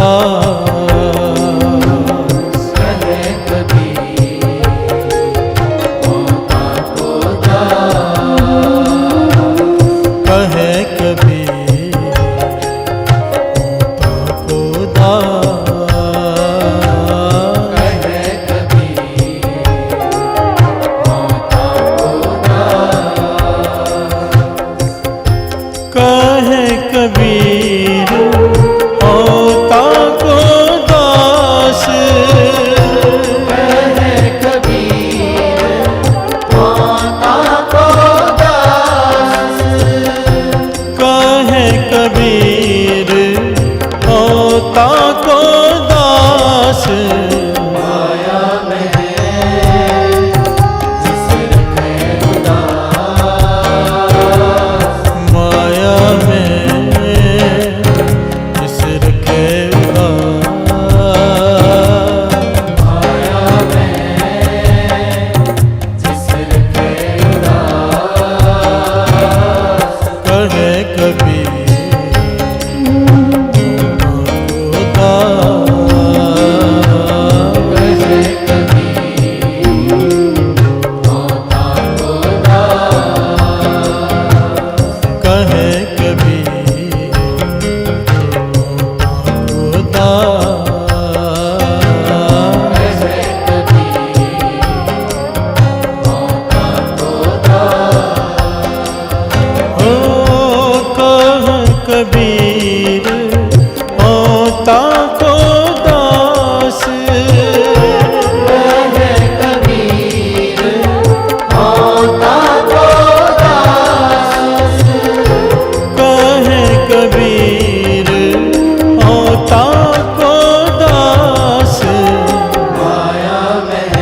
दास। कहे कबीर मौका को दास। कहे कबीर मौका को दास। कहे कबीर मौका को दास। कहे कबीर होता को दास। कहे कबीर मौका को दास। कहे कबीर होता को दास। माया में जिस रखे उदास। माया में जिस रखे उदास। माया में जिस रखे उदास। कहे कबीर कहे कबीर मौका को दास। कहे कबीर कहे कबीर मौका को दास। हो कह कबीर होता को दास। कहे कबीर मौका को दास। कहे कबीर होता को दास। माया में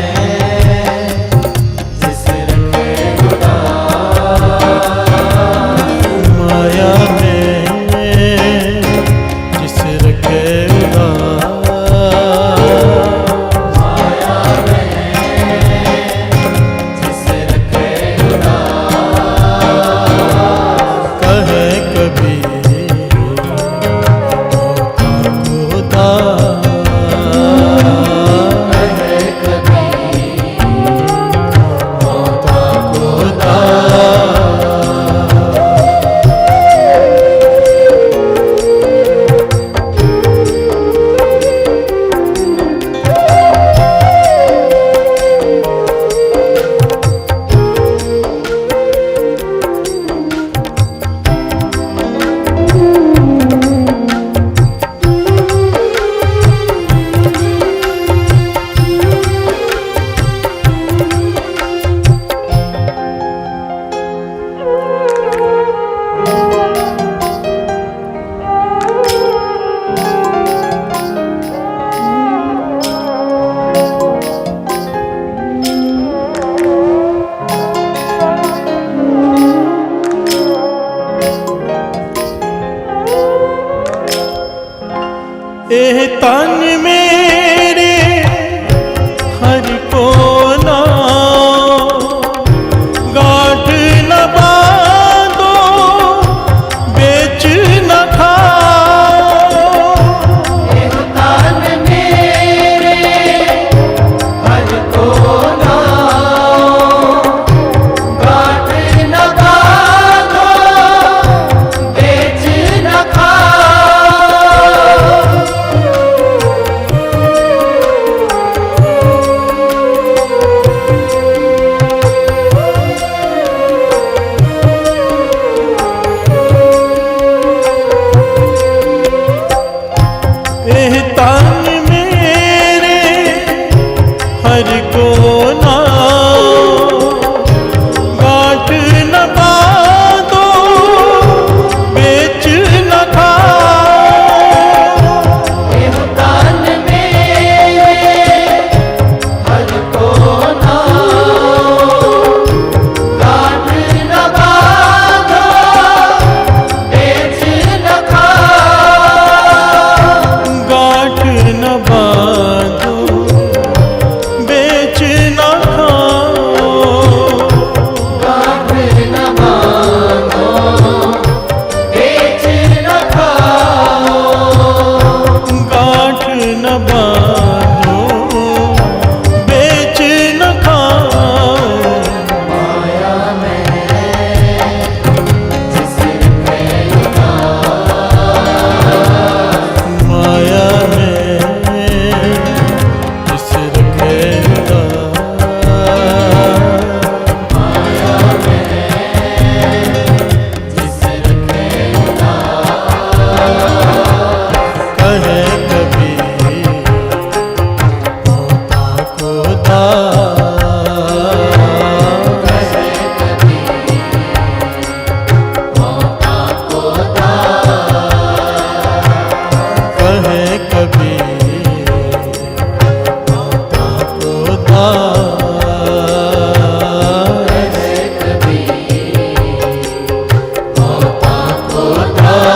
जिस रखे उदास। माया में जिस रखे उदास। माया में जिस रखे उदास। कहे कबीर होता को दास। कहे कबीर मौका को दास। एह तन मेरे हरि को नाम गांठ न बांधो बेच न खाओ। एह तान मेरे हर को नाम गांठ न बांधो बेच न खाओ। कहे कबीर मौका को दान, कहे कबीर मौका को दान, कहे कबीर मौका को दान, कहे कबीर मौका को दान।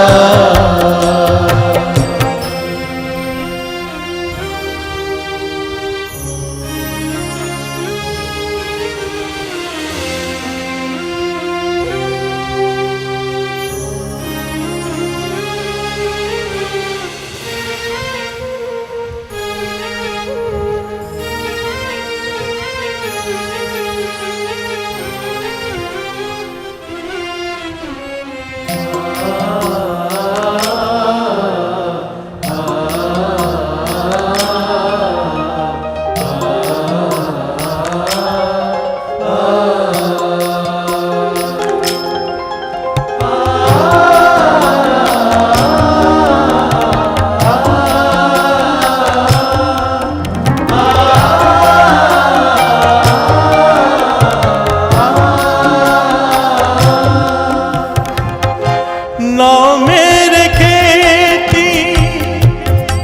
ना मेरे खेती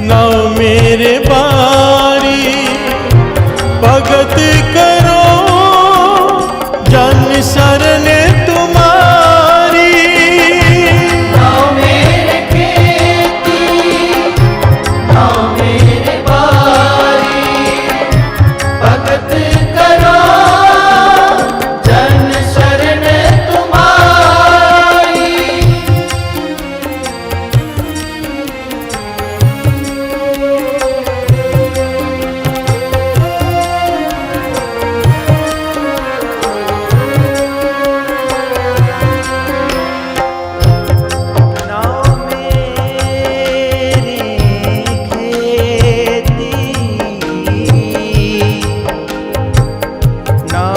ना मेरे बारी, भगत करो जन शरण तुम्हारी। ना मेरे खेती ना मेरे बारी, भगत करो जन शरण तुम्हारी।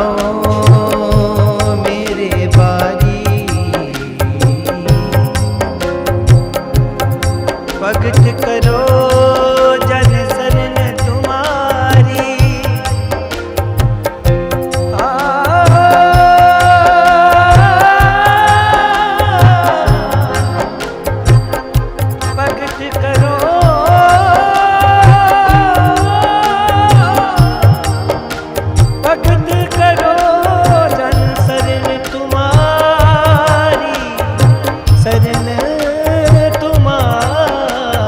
ना मेरी खेती ना मेरे बारी, भगत करो जन शरण तुम्हारी। भगत करो भगत करो जन शरण तुम्हारी, शरण तुम्हारी।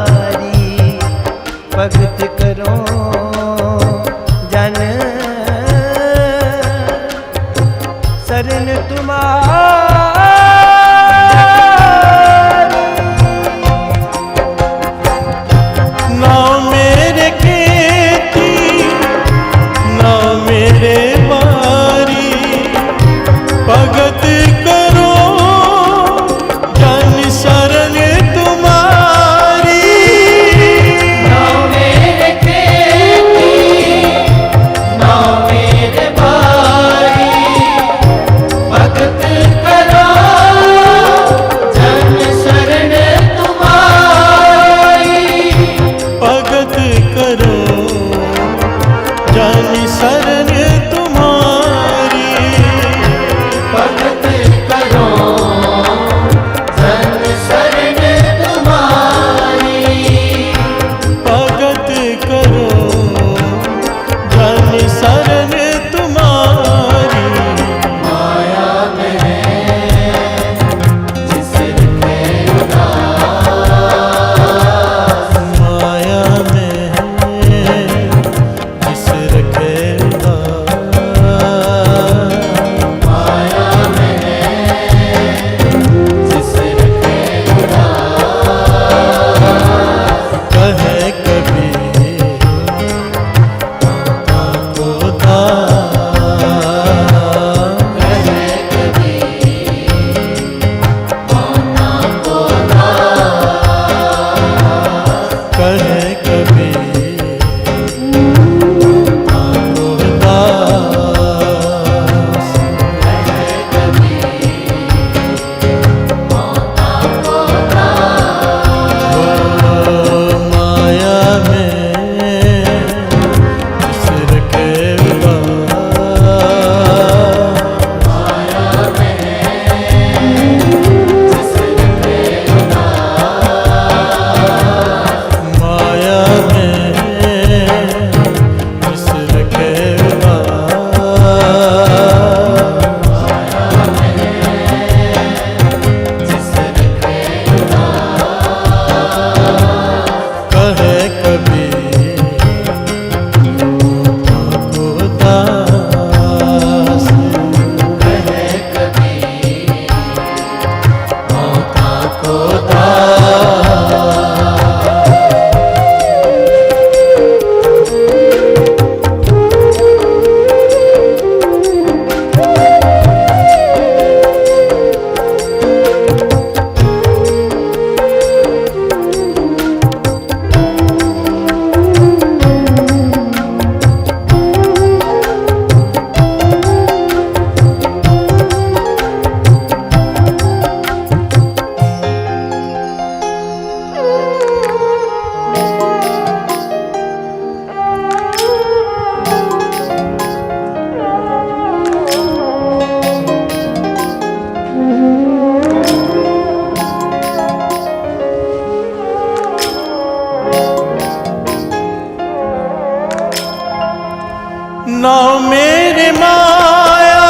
ना मेरे माया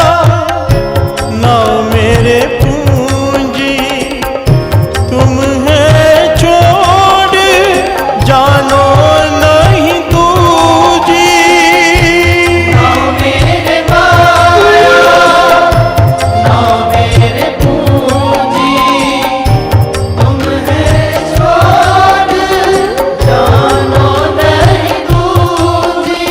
ना मेरे पूंजी, तुम है छोड़ जानो नहीं दूजी। ना मेरे माया ना मेरे पूंजी, तुम है छोड़ जानो नहीं दूजी।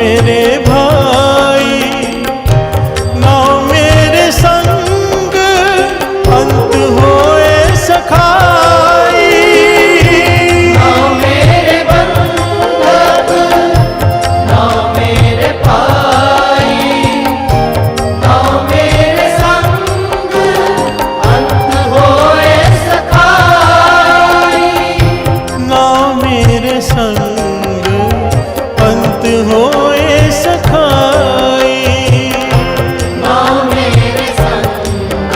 मेरे भाई, नाउ मेरे संग अंत होए सखाई। नाउ मेरे बंधक, नाउ मेरे भाई, नाउ मेरे संग अंत होए सखाई। नाउ मेरे संग अंत होए सखाई। नाउ मेरे संग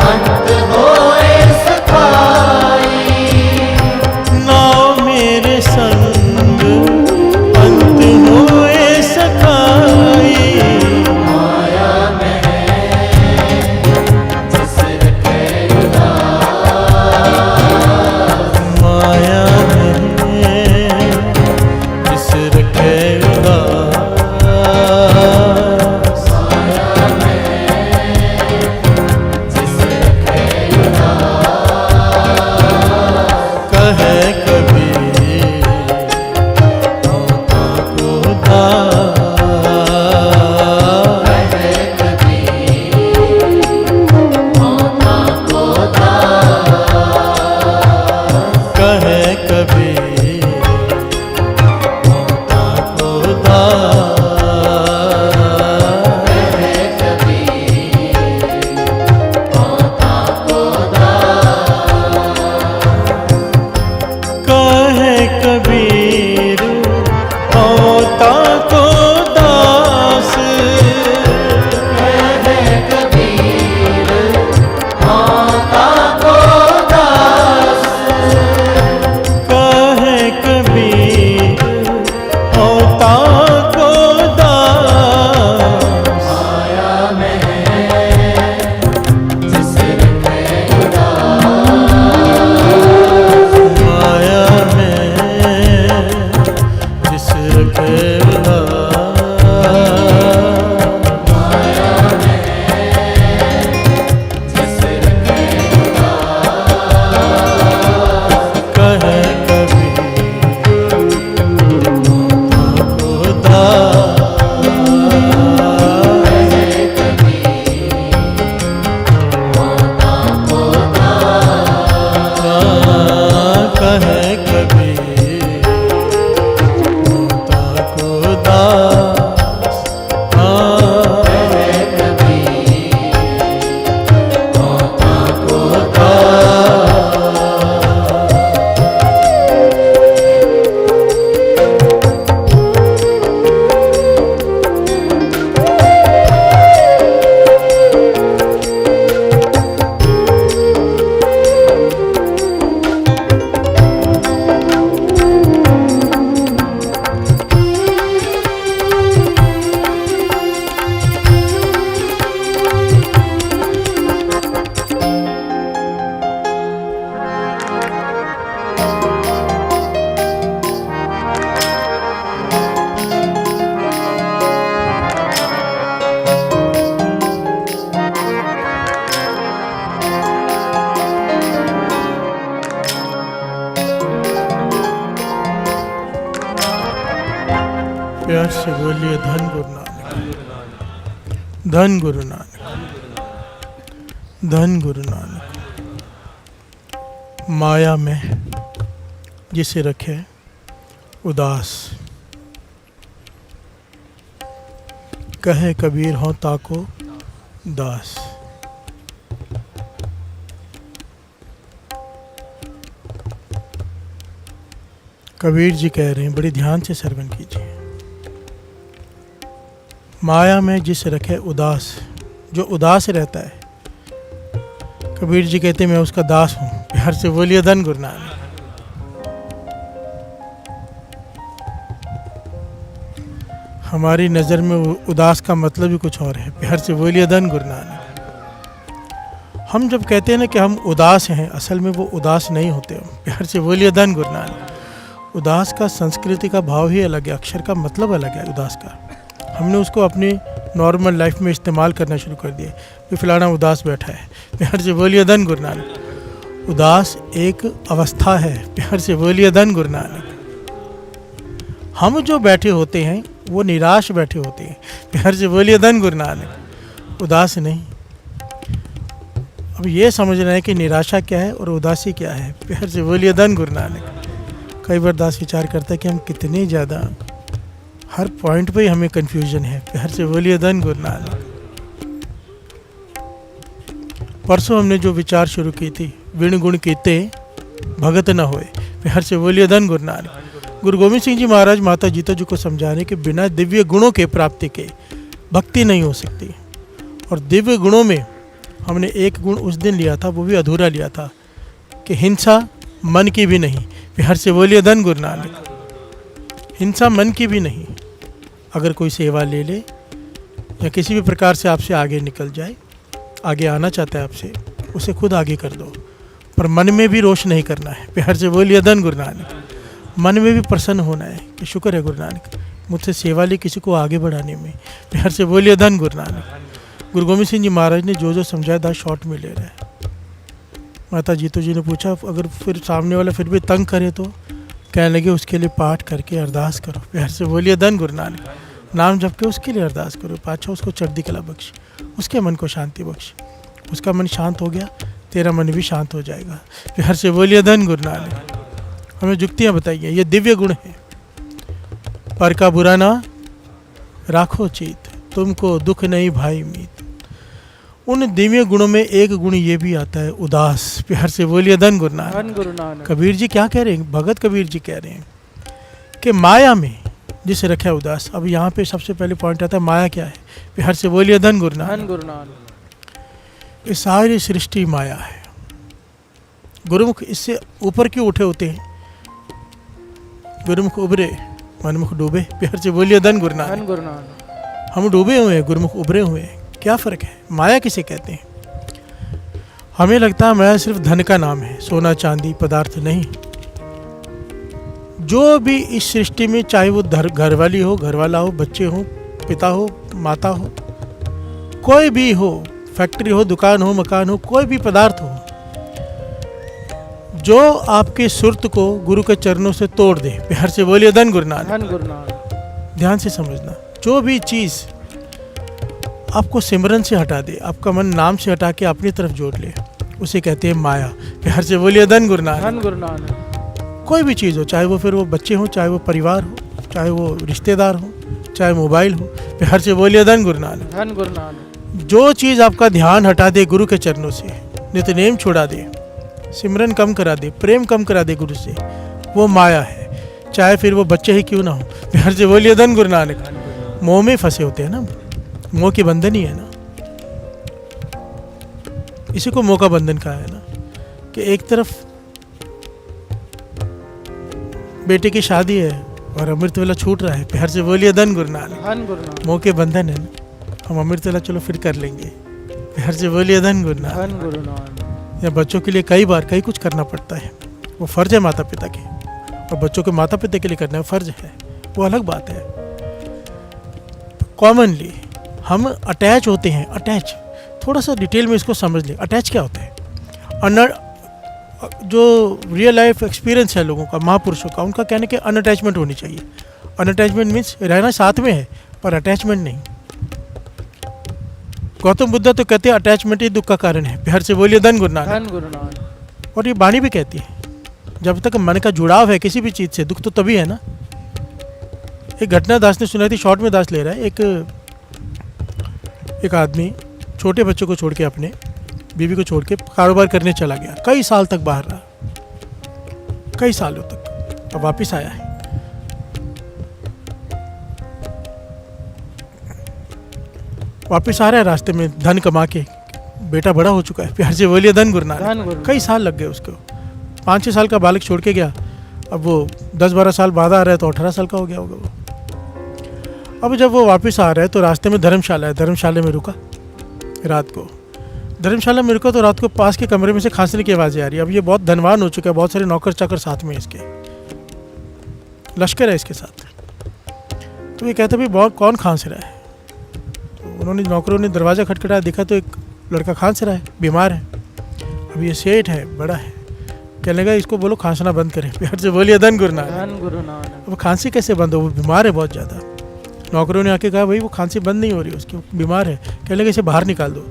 अंत होए सखाई। नाउ मेरे संग अंत होए सखाई। माया में जिस रखे माया है जिस रखे उदास। माया में जिस रखे कहे कबीर होता को दास। कहे कबीर होता को दास। कहे कबीर होता को दास। कहे कबीर होता को दास। कहे कबीर होता को दास। कहे कबीर होता को दास। कहे कबीर होता को दास। माया में जिस रखे माया में जिस रखे जिस रखे कहे कबीर होता को दास। कहे कबीर होता को दास। कहे कबीर होता को दास। कहे कबीर होता को प्यार से बोलिए धन गुरु नानक, धन गुरु नानक, धन गुरु नानक। माया में जिसे रखे उदास। कहे कबीर हो ताको दास। कबीर जी कह रहे हैं, बड़ी ध्यान से श्रवण कीजिए। माया में जिस रखे उदास, जो उदास रहता है, कबीर जी कहते हैं मैं उसका दास हूं। प्यार से बोलिए धन गुरु नानक। हमारी नज़र में उदास का मतलब ही कुछ और है। प्यार से बोलिए धन गुरु नानक। हम जब कहते हैं ना कि हम उदास हैं, असल में वो उदास नहीं होते हम। प्यार से बोलिए धन गुरु नानक। उदास का संस्कृति का भाव ही अलग है, अक्षर का मतलब अलग है उदास का। हमने उसको अपनी नॉर्मल लाइफ में इस्तेमाल करना शुरू कर दिया कि फलाना उदास बैठा है। प्यार से बोलिए धन गुरु नानक। उदास एक अवस्था है। प्यार से बोलिए धन गुरु नानक। हम जो बैठे होते हैं वो निराश बैठे होते हैं। प्यार से बोलिए धन गुरु नानक। उदास नहीं। अब ये समझना है कि निराशा क्या है और उदासी क्या है। प्यार से बोलिए धन गुरु नानक। कई बार दास विचार करता है कि हम कितने ज़्यादा हर पॉइंट पे ही हमें कन्फ्यूजन है। प्यार से बोलिए धन गुरु नानक। परसों हमने जो विचार शुरू की थी, विण गुण कीते भगत न होए। प्यार से बोलिए धन गुरु नानक। गुरु गोविंद सिंह जी महाराज माता जीता जी को समझाने के बिना दिव्य गुणों के प्राप्ति के भक्ति नहीं हो सकती। और दिव्य गुणों में हमने एक गुण उस दिन लिया था, वो भी अधूरा लिया था, कि हिंसा मन की भी नहीं। प्यार से बोलिए धन गुरु नानक। हिंसा मन की भी नहीं। अगर कोई सेवा ले ले या किसी भी प्रकार से आपसे आगे निकल जाए, आगे आना चाहता है आपसे, उसे खुद आगे कर दो, पर मन में भी रोष नहीं करना है। प्यार से बोलिए धन गुरु नानक। मन में भी प्रसन्न होना है कि शुक्र है गुरु नानक, मुझसे सेवा ली किसी को आगे बढ़ाने में। प्यार से बोलिए धन गुरु नानक। गुरु गोविंद सिंह जी महाराज ने जो जो समझाया था शॉर्ट में ले रहे हैं। माता जीतो जी ने पूछा अगर फिर सामने वाला फिर भी तंग करे तो, कहने लगे उसके लिए पाठ करके अरदास करो। प्यार से बोलिए धन गुरु नानक। नाम जप के उसके लिए अरदास करो, पाछा उसको चढ़ती कला बख्श, उसके मन को शांति बख्श। उसका मन शांत हो गया, तेरा मन भी शांत हो जाएगा। प्यार से बोलिए धन गुरु नानक। हमें जुक्तियाँ बताइए, ये दिव्य गुण है। पर का बुरा ना राखो चीत, तुमको दुख नहीं भाई मीत। उन दिव्य गुणों में एक गुण ये भी आता है, उदास। प्यार से बोलिए धन गुरु नानक। धन गुरु नानक। कबीर जी क्या कह रहे हैं? भगत कबीर जी कह रहे हैं कि माया में जिसे रखा है उदास। अब यहाँ पे सबसे पहले पॉइंट आता है माया क्या है। प्यार से बोलिए धन गुरु नानक। धन गुरु नानक। ये सारी सृष्टि माया है। गुरुमुख इससे ऊपर क्यों उठे होते हैं? गुरुमुख उभरे मनमुख डूबे। प्यार से बोलिए धन गुरु नानक। धन गुरु नानक। हम डूबे हुए हैं, गुरुमुख उभरे हुए हैं। क्या फ़र्क है? माया किसे कहते हैं? हमें लगता है माया सिर्फ धन का नाम है, सोना चांदी पदार्थ नहीं। जो भी इस सृष्टि में, चाहे वो घर वाली हो, घर वाला हो, बच्चे हो, पिता हो, माता हो, कोई भी हो, फैक्ट्री हो, दुकान हो, मकान हो, कोई भी पदार्थ हो, जो आपके सुरत को गुरु के चरणों से तोड़ दे। प्यार से बोलिए धन गुरु नानक। धन गुरु नानक। ध्यान से समझना, जो भी चीज़ आपको सिमरन से हटा दे, आपका मन नाम से हटा के अपनी तरफ जोड़ ले, उसे कहते हैं माया। प्यार से बोलिए धन गुरु नानक। धन गुरु नानक। कोई भी चीज़ हो, चाहे वो फिर वो बच्चे हो, चाहे वो परिवार हो, चाहे वो रिश्तेदार हो, चाहे मोबाइल हो। प्यार से बोलिए धन गुरु नानक। धन गुरु नानक। जो चीज़ आपका ध्यान हटा दे गुरु के चरणों से, नित्यनेम छुड़ा दे, सिमरन कम करा दे, प्रेम कम करा दे गुरु से, वो माया है। चाहे फिर वो बच्चे ही क्यों ना हो। प्यार से बोलिए धन गुरु नानक। मोह में फंसे होते हैं ना, मोह के बंधन ही है ना, इसी को मोह का बंधन कहा है ना, कि एक तरफ बेटे की शादी है और अमृत वेला छूट रहा है। प्यार से बोलिए धन गुरु नानक। धन गुरु नानक। मोह के बंधन है ना, हम अमृत वेला चलो फिर कर लेंगे। प्यार से बोलिए धन गुरु नानक। धन गुरु नानक। या बच्चों के लिए कई बार कई कुछ करना पड़ता है, वो फर्ज है माता पिता के, और बच्चों के माता पिता के लिए करना फर्ज है, वो अलग बात है। कॉमनली हम अटैच होते हैं। अटैच, थोड़ा सा डिटेल में इसको समझ लें। अटैच क्या होता है? जो रियल लाइफ एक्सपीरियंस है लोगों का, महापुरुषों का, उनका कहने के अनअटैचमेंट होनी चाहिए। अनअटैचमेंट मीन्स रहना साथ में है पर अटैचमेंट नहीं। गौतम बुद्ध तो कहते हैं अटैचमेंट ही दुख का कारण है। प्यार से बोलिए धन गुरु नानक। धन गुरु नानक। और ये वाणी भी कहती है, जब तक मन का जुड़ाव है किसी भी चीज़ से, दुख तो तभी है ना। एक घटना दास ने सुनाई थी, शॉर्ट में दास ले रहा है। एक आदमी छोटे बच्चों को छोड़ के, अपने बीवी को छोड़ के कारोबार करने चला गया। कई साल तक बाहर रहा, कई सालों तक। अब वापस आया है। वापस आ रहा है, रास्ते में धन कमा के, बेटा बड़ा हो चुका है। प्यार से बोलिए धन गुरु धन नानक। गुरु कई साल लग गए उसको। 5-6 साल का बालक छोड़ के गया, अब वो 10-12 साल बाद आ रहा है तो 18 साल का हो गया होगा वो। अब जब वो वापस आ रहा है तो रास्ते में धर्मशाला है, धर्मशाला में रुका रात को। धर्मशाला में रुका तो रात को पास के कमरे में से खांसने की आवाज़ें आ रही है। अब ये बहुत धनवान हो चुका है, बहुत सारे नौकर चाकर साथ में इसके, लश्कर है इसके साथ। तो ये कहता भाई बहुत कौन खांस रहा है? तो उन्होंने, नौकरों ने दरवाज़ा खटखटाया, देखा तो एक लड़का खांस रहा है, बीमार है। अब ये सेठ है, बड़ा है, कहने लगा इसको बोलो खांसना बंद करे। प्यार से बोलिए धन गुरु नानक। धन गुरु नानक। अब खांसी कैसे बंद हो, वो बीमार है बहुत ज़्यादा। नौकरों ने आके कहा भाई वो खांसी बंद नहीं हो रही उसकी, बीमार है। कहने लगे इसे बाहर निकाल दो।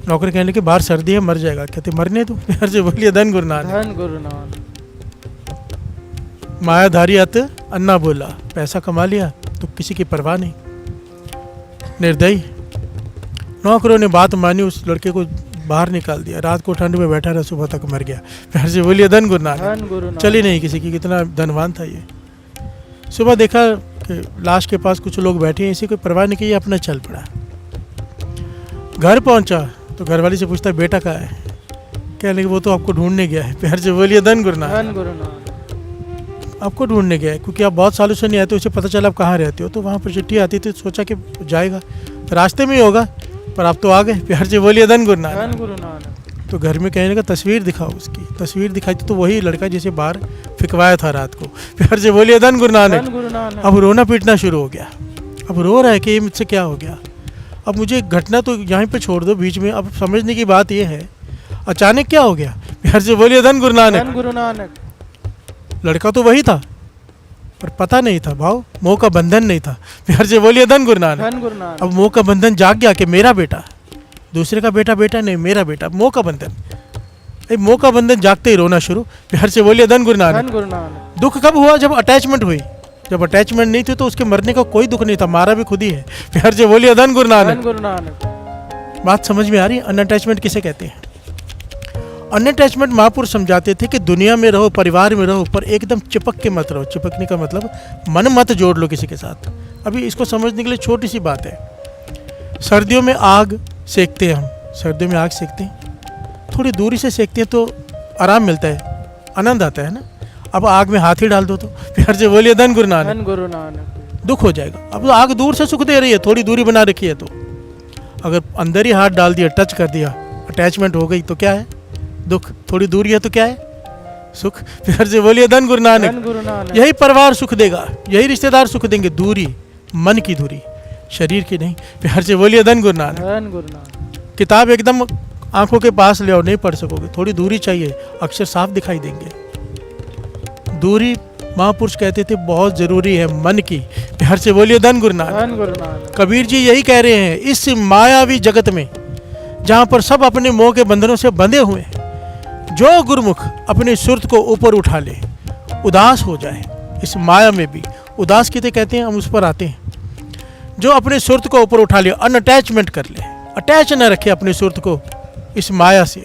नौकर कहने लगे बाहर सर्दी है मर जाएगा। कहते मरने दो। प्यार से बोलिए धन गुरु नानक। धन गुरु नानक। मायाधारी अत अन्ना बोला, पैसा कमा लिया तो किसी की परवाह नहीं, निर्दयी। नौकरों ने बात मानी, उस लड़के को बाहर निकाल दिया। रात को ठंड में बैठा रहा, सुबह तक मर गया। प्यार से बोलिए धन गुरु नानक। धन गुरु नानक। चली नहीं किसी की, कितना धनवान था ये। सुबह देखा कि लाश के पास कुछ लोग बैठे हैं, इसी को परवाह नहीं की, ये अपना चल पड़ा। घर पहुंचा तो घरवाली से पूछता बेटा कहाँ है। कहने लगे वो तो आपको ढूंढने गया है। प्यार से बोलिए धन गुरु नानक। धन गुरु नानक। आपको ढूंढने गया है क्योंकि आप बहुत सालों से नहीं आते, उसे पता चला आप कहाँ रहते हो, तो वहाँ पर चिट्ठी आती थी, सोचा कि जाएगा रास्ते में ही होगा, पर आप तो आ गए। प्यार से बोलिए धन गुरु नानक। धन गुरु नानक। तो घर में कहने लगा तस्वीर दिखाओ उसकी। तस्वीर दिखाई तो वही लड़का जिसे बाहर फिकवाया था रात को। प्यार से बोलिए धन गुरु नानक। धन गुरु नानक। अब रोना पीटना शुरू हो गया। अब रो रहा है कि ये मुझसे क्या हो गया। अब मुझे घटना तो यहाँ पे छोड़ दो बीच में, अब समझने की बात ये है अचानक क्या हो गया। प्यार से बोलिए धन गुरु धन नानक। गुरु नानक। लड़का तो वही था पर पता नहीं था भाव, मोह का बंधन नहीं था। प्यार से बोलिए धन गुरु नानक। धन गुरु नानक। अब मोह का बंधन जाग गया कि मेरा बेटा, दूसरे का बेटा बेटा नहीं, मेरा बेटा। मोह का बंधन, मोह का बंधन जागते ही रोना शुरू। प्यार से बोलिए धन गुरु नानक। धन गुरु नानक। दुख कब हुआ? जब अटैचमेंट हुई। जब अटैचमेंट नहीं थी तो उसके मरने का कोई दुख नहीं था, मारा भी खुद ही है। प्यार से बोलिए धन गुरु धन नानक। गुरु नानक। बात समझ में आ रही है? अनअटैचमेंट किसे कहते हैं? अनअटैचमेंट महापुरुष समझाते थे कि दुनिया में रहो, परिवार में रहो, पर एकदम चिपक के मत रहो। चिपकने का मतलब मन मत जोड़ लो किसी के साथ। अभी इसको समझने के लिए छोटी सी बात है। सर्दियों में आग सेकते हैं हम, सर्दियों में आग सेकते हैं, थोड़ी दूरी से सेकते हैं तो आराम मिलता है, आनंद आता है ना। अब आग में हाथ ही डाल दो तो प्यार से बोलिए धन गुरु नानक। धन गुरु नानक। दुख हो जाएगा। अब आग दूर से सुख दे रही है, थोड़ी दूरी बना रखी है, तो अगर अंदर ही हाथ डाल दिया, टच कर दिया, अटैचमेंट हो गई तो क्या है? दुख। थोड़ी दूरी है तो क्या है? सुख। प्यार से बोलिए धन गुरु नानक। धन गुरु नानक। यही परिवार सुख देगा, यही रिश्तेदार सुख देंगे। दूरी मन की दूरी, शरीर की नहीं। प्यार से बोलिए धन गुरु नानक। धन गुरु नानक। किताब एकदम आंखों के पास ले आओ, नहीं पढ़ सकोगे, थोड़ी दूरी चाहिए, अक्षर साफ दिखाई देंगे। दूरी महापुरुष कहते थे बहुत जरूरी है मन की। प्यार से बोलिए धन गुरु नानक। धन गुरु नानक। कबीर जी यही कह रहे हैं, इस मायावी जगत में जहाँ पर सब अपने मोह के बंधनों से बंधे हुए हैं, जो गुरुमुख अपनी सुरत को ऊपर उठा ले, उदास हो जाए इस माया में भी। उदास किसे कहते हैं? हम उस पर आते हैं। जो अपने सुरत को ऊपर उठा ले, अनअटैचमेंट कर ले, अटैच न रखे अपनी सुरत को इस माया से,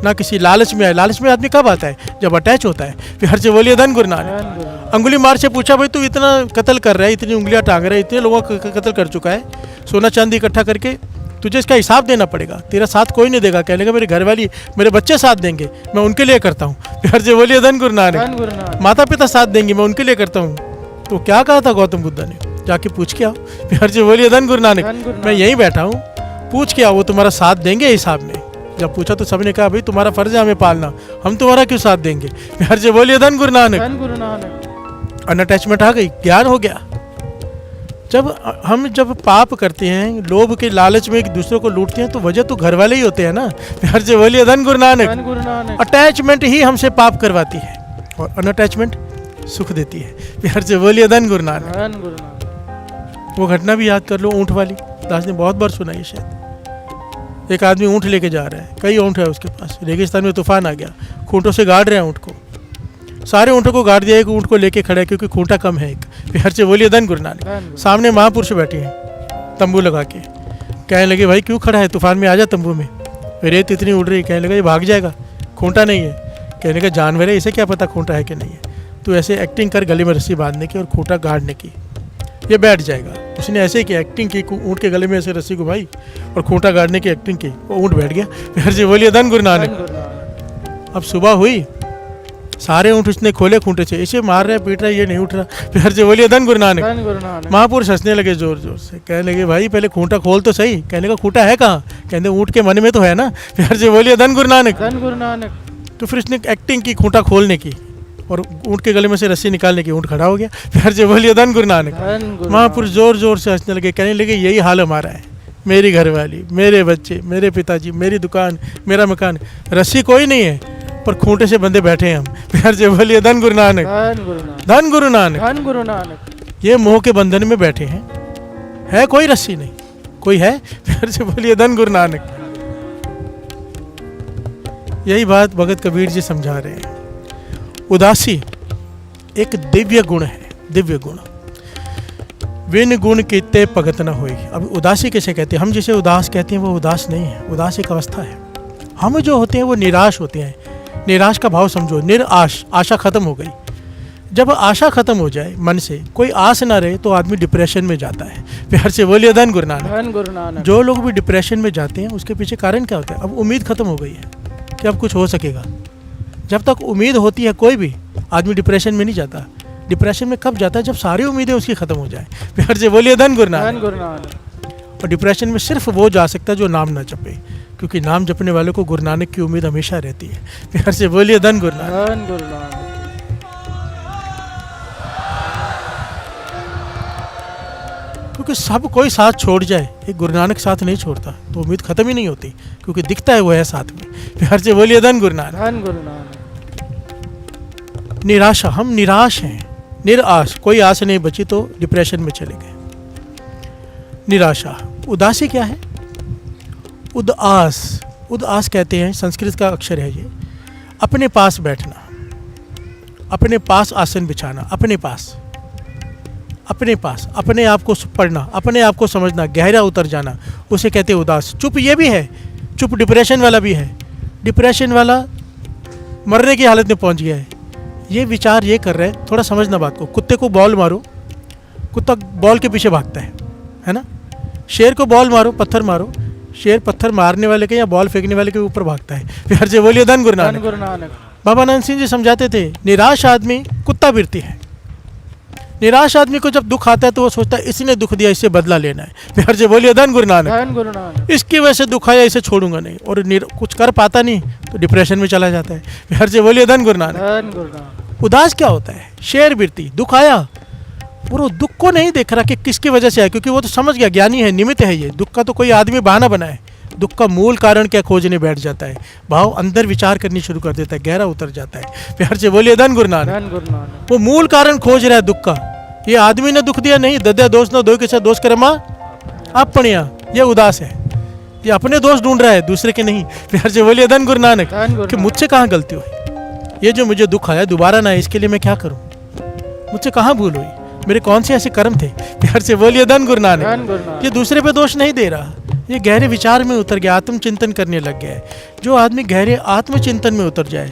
ना किसी लालच में आए। लालच में आदमी कब आता है? जब अटैच होता है। प्यार से बोलिए धन गुरु नानक। धन गुरु नानक। अंगुली मार से पूछा भाई तू इतना कत्ल कर रहा है, इतनी उंगलियां टांग रहा है, इतने लोगों का कत्ल कर चुका है, सोना चांदी इकट्ठा करके, तुझे इसका हिसाब देना पड़ेगा, तेरा साथ कोई नहीं देगा। कहने का मेरे घर वाली, मेरे बच्चे साथ देंगे, मैं उनके लिए करता हूँ। प्यार से बोलिए धन गुरु नानक। धन गुरु नानक। माता पिता साथ देंगे, मैं उनके लिए करता हूँ। तो क्या कहा था गौतम बुद्ध ने? जाके पूछ के आओ। प्यार से बोलिए धन गुरु नानक। धन गुरु मैं नानक। यहीं बैठा हूँ, पूछ के आओ, वो तुम्हारा साथ देंगे हिसाब में। जब पूछा तो सबने कहा भाई तुम्हारा फर्ज है हमें पालना, हम तुम्हारा क्यों साथ देंगे। प्यार से बोलिए धन गुरु नानक। धन गुरु नानक। अनअटैचमेंट आ गई, ज्ञान हो गया। जब पाप करते हैं, लोभ के लालच में एक दूसरे को लूटते हैं, तो वजह तो घर वाले ही होते हैं ना। प्यार से बोलिए धन गुरु नानक। धन गुरु नानक। अटैचमेंट ही हमसे पाप करवाती है और अनअटैचमेंट सुख देती है। प्यार से बोलिए धन गुरु नानक। धन गुरु नानक। वो घटना भी याद कर लो, ऊँट वाली। दास ने बहुत बार सुना ये शायद। एक आदमी ऊँट लेके जा रहा है, कई ऊँट है उसके पास, रेगिस्तान में तूफान आ गया, खूंटों से गाड़ रहे हैं ऊँट को, सारे ऊँटों को गाड़ दिया, एक ऊँट को लेके खड़ा है क्योंकि खूंटा कम है एक। प्यार से बोलिए धन गुरु नानक। धन गुरु। सामने महापुरुष बैठे हैं तंबू लगा के, कहने लगे भाई क्यों खड़ा है, तूफान में आ जा तंबू में, रेत इतनी उड़ रही। कहने लगा ये भाग जाएगा, खूंटा नहीं है। कहने लगा जानवर है, इसे क्या पता खूंटा है कि नहीं है, तो ऐसे एक्टिंग कर गले में रस्सी बांधने की और खूंटा गाड़ने की, ये बैठ जाएगा। उसने ऐसे ही की एक्टिंग की, ऊँट के गले में ऐसे रस्सी घुमाई और खूंटा गाड़ने की एक्टिंग की, वो ऊँट बैठ गया। प्यार से बोलिए धन गुरु धन नानक। गुरु नानक। अब सुबह हुई, सारे ऊँट उसने खोले खूंटे से, इसे मार रहे पीट रहे, ये नहीं उठ रहा। प्यार से बोलिए धन गुरु नानक। धन गुरु नानक। महापुरुष हंसने लगे जोर जोर से, कहने लगे भाई पहले खूंटा खोल तो सही। कहने का खूंटा है कहाँ? कहते ऊँट के मन में तो है ना। प्यार से बोलिए धन गुरु नानक। धन गुरु नानक। तो फिर उसने एक्टिंग की खूंटा खोलने की और ऊँट के गले में से रस्सी निकालने की, ऊँट खड़ा हो गया। प्यार से बोलिए धन गुरु नानक। धन गुरु महापुरुष जोर जोर से हंसने लगे, कहने लगे यही हाल हमारा है, मेरी घरवाली, मेरे बच्चे, मेरे पिताजी, मेरी दुकान, मेरा मकान, रस्सी कोई नहीं है पर खूंटे से बंधे बैठे हैं हम। प्यार से बोलिए धन गुरु नानक। धन गुरु नानक। धन गुरु नानक। धन गुरु नानक। ये मोह के बंधन में बैठे हैं, है कोई रस्सी नहीं, कोई है? प्यार से बोलिए धन गुरु नानक। यही बात भगत कबीर जी समझा रहे हैं। उदासी एक दिव्य गुण है, दिव्य गुण। विन गुण कीते भगत न होई। अब उदासी कैसे कहते हैं? हम जिसे उदास कहते हैं वो उदास नहीं है, उदास एक अवस्था है। हम जो होते हैं वो निराश होते हैं। निराश का भाव समझो, निराश, आशा खत्म हो गई। जब आशा खत्म हो जाए मन से, कोई आस ना रहे, तो आदमी डिप्रेशन में जाता है। प्यार से बोलिए धन गुरु नानक। धन गुरु नानक। जो लोग भी डिप्रेशन में जाते हैं उसके पीछे कारण क्या होता है? अब उम्मीद खत्म हो गई है कि अब कुछ हो सकेगा। जब तक उम्मीद होती है कोई भी आदमी डिप्रेशन में नहीं जाता। डिप्रेशन में कब जाता है? जब सारी उम्मीदें उसकी खत्म हो जाए। प्यार से बोलिए धन गुरु धन नानक। गुरु नानक। और डिप्रेशन में सिर्फ वो जा सकता है जो नाम ना जपे, क्योंकि नाम जपने वालों को गुरु नानक की उम्मीद हमेशा रहती है। प्यार से बोलिए धन गुरु नानक। धन गुरु नानक। क्योंकि सब कोई साथ छोड़ जाए, एक गुरु नानक साथ नहीं छोड़ता, तो उम्मीद खत्म ही नहीं होती, क्योंकि दिखता है वो है साथ में। प्यार से बोलिए धन गुरु नानक। धन गुरु नानक। निराशा, हम निराश हैं, निराश, कोई आस नहीं बची तो डिप्रेशन में चले गए। निराशा। उदासी क्या है? उदास, उदास कहते हैं, संस्कृत का अक्षर है ये। अपने पास बैठना, अपने पास आसन बिछाना, अपने पास, अपने पास, अपने आप को पढ़ना, अपने आप को समझना, गहरा उतर जाना, उसे कहते हैं उदास। चुप ये भी है, चुप डिप्रेशन वाला भी है। डिप्रेशन वाला मरने की हालत में पहुंच गया है, ये विचार ये कर रहे हैं। थोड़ा समझना बात को। कुत्ते को बॉल मारो, कुत्ता बॉल के पीछे भागता है ना? शेर को बॉल मारो, पत्थर मारो, शेर पत्थर मारने वाले के या बॉल फेंकने वाले के ऊपर भागता है। प्यार से बोलिए धन गुरु धन नानक। गुरु नानक। बाबा नानक सिंह जी समझाते थे, निराश आदमी कुत्ता वृत्ति है। निराश आदमी को जब दुख आता है तो वो सोचता है इसने दुख दिया, इससे बदला लेना है। प्यार से बोलिए धन गुरु नानक। धन गुरु नानक। इसकी वजह से दुख आया, इसे छोड़ूंगा नहीं, और कुछ कर पाता नहीं तो डिप्रेशन में चला जाता है। प्यार से बोलिए धन गुरु नानक। धन गुरु नानक। उदास क्या होता है? शेर वृत्ति। दुख आया और वो दुख को नहीं देख रहा कि किसकी वजह से आया, क्योंकि वो तो समझ गया, ज्ञानी है, निमित्त है ये। दुख का तो कोई आदमी बहाना बनाए, दुख का मूल कारण क्या खोजने बैठ जाता है। भाव अंदर विचार करनी शुरू कर देता है, गहरा उतर जाता है। प्यार से बोलिए धन गुरु नानक। धन गुरु नानक। वो मूल कारण खोज रहा है दुख का। ये आदमी ने दुख दिया नहीं, दद्या दोष न दो के साथ दोष करे माँ आप पढ़िया, ये उदास है। ये अपने दोष ढूंढ रहा है, दूसरे के नहीं। प्यार से बोलिए धन गुरु नानक। धन गुरु कि नानक। मुझसे कहाँ गलती हुई, ये जो मुझे दुख आया दोबारा ना है, इसके लिए मैं क्या करूं? मुझसे कहाँ भूल हुई, मेरे कौन से ऐसे कर्म थे? प्यार से बोलिए धन गुरु धन नानक। गुरु नानक। ये दूसरे पे दोष नहीं दे रहा, ये गहरे विचार में उतर गया, आत्मचिंतन करने लग गया है। जो आदमी गहरे आत्मचिंतन में उतर जाए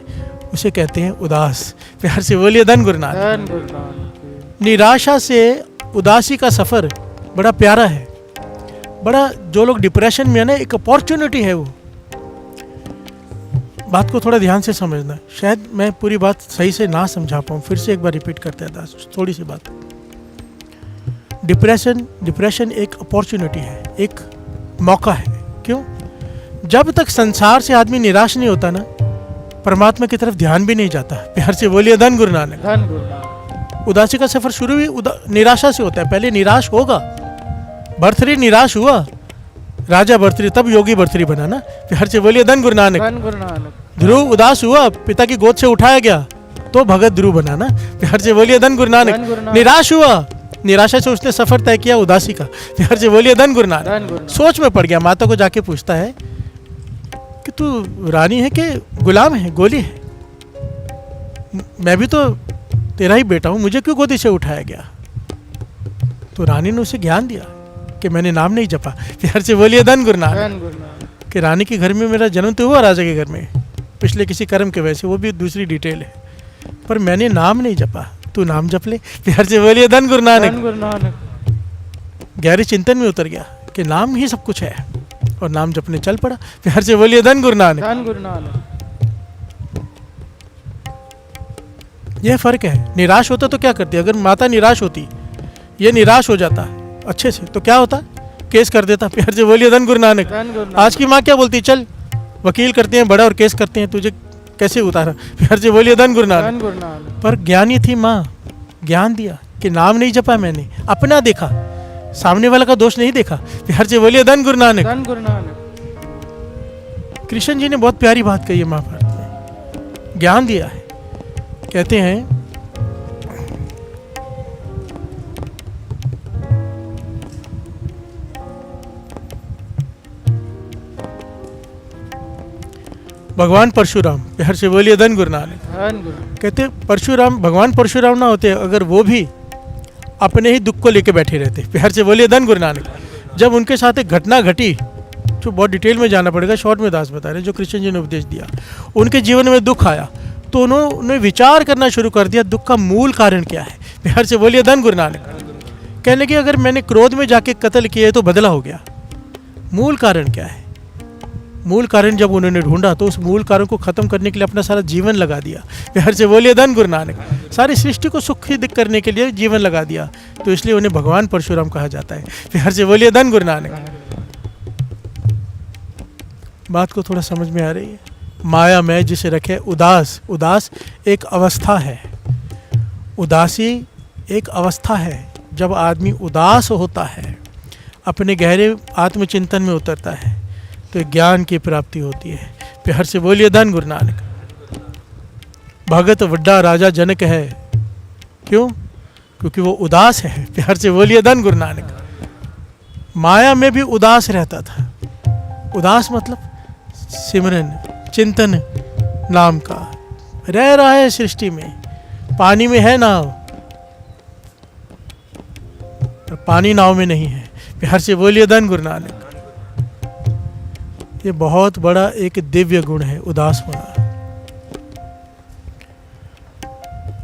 उसे कहते हैं उदास। प्यार से बोलिए धन गुरु नानक। धन गुरु नानक। निराशा से उदासी का सफ़र बड़ा प्यारा है, बड़ा। जो लोग डिप्रेशन में है ना, एक अपॉर्चुनिटी है वो। बात को थोड़ा ध्यान से समझना, शायद मैं पूरी बात सही से ना समझा पाऊँ, फिर से एक बार रिपीट करते हैं थोड़ी सी बात। डिप्रेशन एक अपॉर्चुनिटी है, एक मौका है। क्यों? जब तक संसार से आदमी निराश नहीं होता ना, परमात्मा की तरफ ध्यान भी नहीं जाता। प्यार से बोलिए धन गुरु नानक। धन गुरु नानक। उदासी का सफर शुरू भी निराशा से होता है। पहले निराश होगा, भर्तृहरि निराश हुआ, राजा भर्तृहरि, तब योगी भर्तृहरि बना ना। प्यार से बोलिए धन गुरु नानक। धन गुरु नानक। ध्रुव उदास हुआ, पिता की गोद से उठाया गया, तो भगत ध्रुव बना ना। प्यार से बोलिए धन गुरु धन गुरु नानक। नानक। निराश हुआ, निराशा से उसने सफर तय किया उदासी का। प्यार से बोलिए धन गुरु नानक। धन गुरु नानक। सोच में पड़ गया, माता को जाके पूछता है कि तू रानी है कि गुलाम है, गोली है? मैं भी तो तेरा ही बेटा हूँ, मुझे क्यों गोदी से उठाया गया? तो रानी ने उसे ज्ञान दिया कि मैंने नाम नहीं जपा। प्यार से बोलिए धन गुरु नानक। धन गुरु नानक। कि रानी के घर में मेरा जन्म तो हुआ, राजा के घर में, पिछले किसी कर्म के वजह से, वो भी दूसरी डिटेल है, पर मैंने नाम नहीं जपा, तू नाम जप ले। प्यार से बोलिए धन गुरु धन नानक। गुरु नानक। गहरे चिंतन में उतर गया कि नाम ही सब कुछ है, और नाम जपने चल पड़ा। प्यार से बोलिए धन गुरु नानक। धन गुरु नानक। यह फर्क है। निराश होता तो क्या करती? अगर माता निराश होती, ये निराश हो जाता अच्छे से, तो क्या होता? केस कर देता। प्यार से बोलिए धन गुरु नानक। धन गुरु नानक। आज की माँ क्या बोलती? चल वकील करते हैं बड़ा और केस करते हैं, तुझे कैसे उतारा? प्यार से बोलिए धन गुरु नानक। धन गुरु नानक। पर ज्ञानी थी माँ, ज्ञान दिया कि नाम नहीं जपा, मैंने अपना देखा, सामने वाला का दोष नहीं देखा। प्यार से बोलिए धन गुरु नानक। धन गुरु नानक। कृष्ण जी ने बहुत प्यारी बात कही है महाभारत में, ज्ञान दिया है। कहते हैं भगवान परशुराम, प्यार से बोलिए धन गुरु नानक। धन गुरु। कहते परशुराम, भगवान परशुराम ना होते अगर वो भी अपने ही दुख को लेके बैठे रहते। प्यार से बोलिए धन गुरु नानक। जब उनके साथ एक घटना घटी, जो बहुत डिटेल में जाना पड़ेगा, शॉर्ट में दास बता रहे, जो कृष्ण जी ने उपदेश दिया, उनके जीवन में दुख आया तो उन्होंने विचार करना शुरू कर दिया दुख का मूल कारण क्या है। प्यार से बोलिए धन गुरु नानक। कहने कि अगर मैंने क्रोध में जाके कत्ल किए तो बदला हो गया, मूल कारण क्या है। मूल कारण जब उन्होंने ढूंढा तो उस मूल कारण को खत्म करने के लिए अपना सारा जीवन लगा दिया। प्यार से बोलिए धन गुरु नानक। सारी सृष्टि को सुखी करने के लिए जीवन लगा दिया, तो इसलिए उन्हें भगवान परशुराम कहा जाता है। प्यार से बोलिए धन गुरु नानक। बात को थोड़ा समझ में आ रही है। माया में जिसे रखे उदास, उदास एक अवस्था है, उदासी एक अवस्था है। जब आदमी उदास होता है, अपने गहरे आत्मचिंतन में उतरता है, तो ज्ञान की प्राप्ति होती है। प्यार से बोलिए धन गुरु नानक। भगत वड्डा राजा जनक है, क्यों? क्योंकि वो उदास है। प्यार से बोलिए धन गुरु नानक। माया में भी उदास रहता था। उदास मतलब सिमरन चिंतन नाम का, रह रहा है सृष्टि में, पानी में है नाव पर पानी नाव में नहीं है। प्यार से बोलिए धन गुरु नानक। ये बहुत बड़ा एक दिव्य गुण है, उदास होना।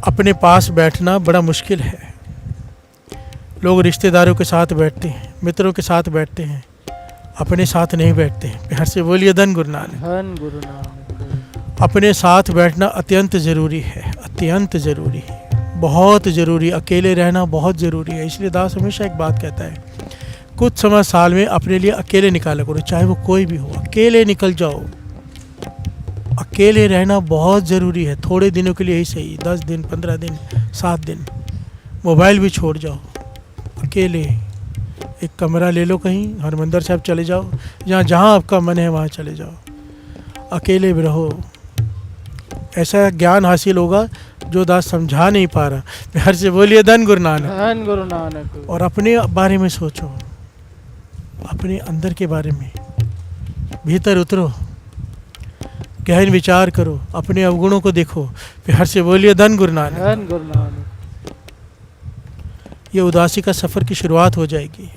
अपने पास बैठना बड़ा मुश्किल है। लोग रिश्तेदारों के साथ बैठते हैं, मित्रों के साथ बैठते हैं, अपने साथ नहीं बैठते हैं। प्यार से बोलिए धन गुरु नानक। धन गुरु नानक। अपने साथ बैठना अत्यंत ज़रूरी है, अत्यंत ज़रूरी है, बहुत ज़रूरी। अकेले रहना बहुत ज़रूरी है। इसलिए दास हमेशा एक बात कहता है, कुछ समय साल में अपने लिए अकेले निकाला करो, चाहे वो कोई भी हो, अकेले निकल जाओ। अकेले रहना बहुत ज़रूरी है। थोड़े दिनों के लिए ही सही, 10 दिन 15 दिन 7 दिन, मोबाइल भी छोड़ जाओ, अकेले एक कमरा ले लो, कहीं हरमंदिर साहब चले जाओ, जहाँ आपका मन है वहाँ चले जाओ, अकेले भी रहो। ऐसा ज्ञान हासिल होगा जो दास समझा नहीं पा रहा। प्यार से बोलिए धन गुरु नानक। धन गुरु नानक। और अपने बारे में सोचो, अपने अंदर के बारे में भीतर उतरो, गहन विचार करो, अपने अवगुणों को देखो। प्यार से बोलिए धन गुरु नानक। धन गुरु नानक। ये उदासी का सफ़र की शुरुआत हो जाएगी।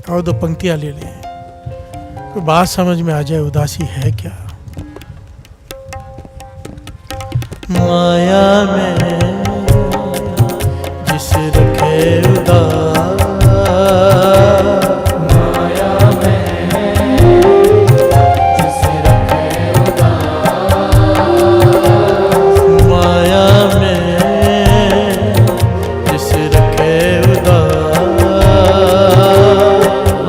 और 2 पंक्तियाँ ले लें, तो बात समझ में आ जाए उदासी है क्या। माया में जिस रखे उदास, माया में जिसे रखे उदास, माया में जिस रखे उदास,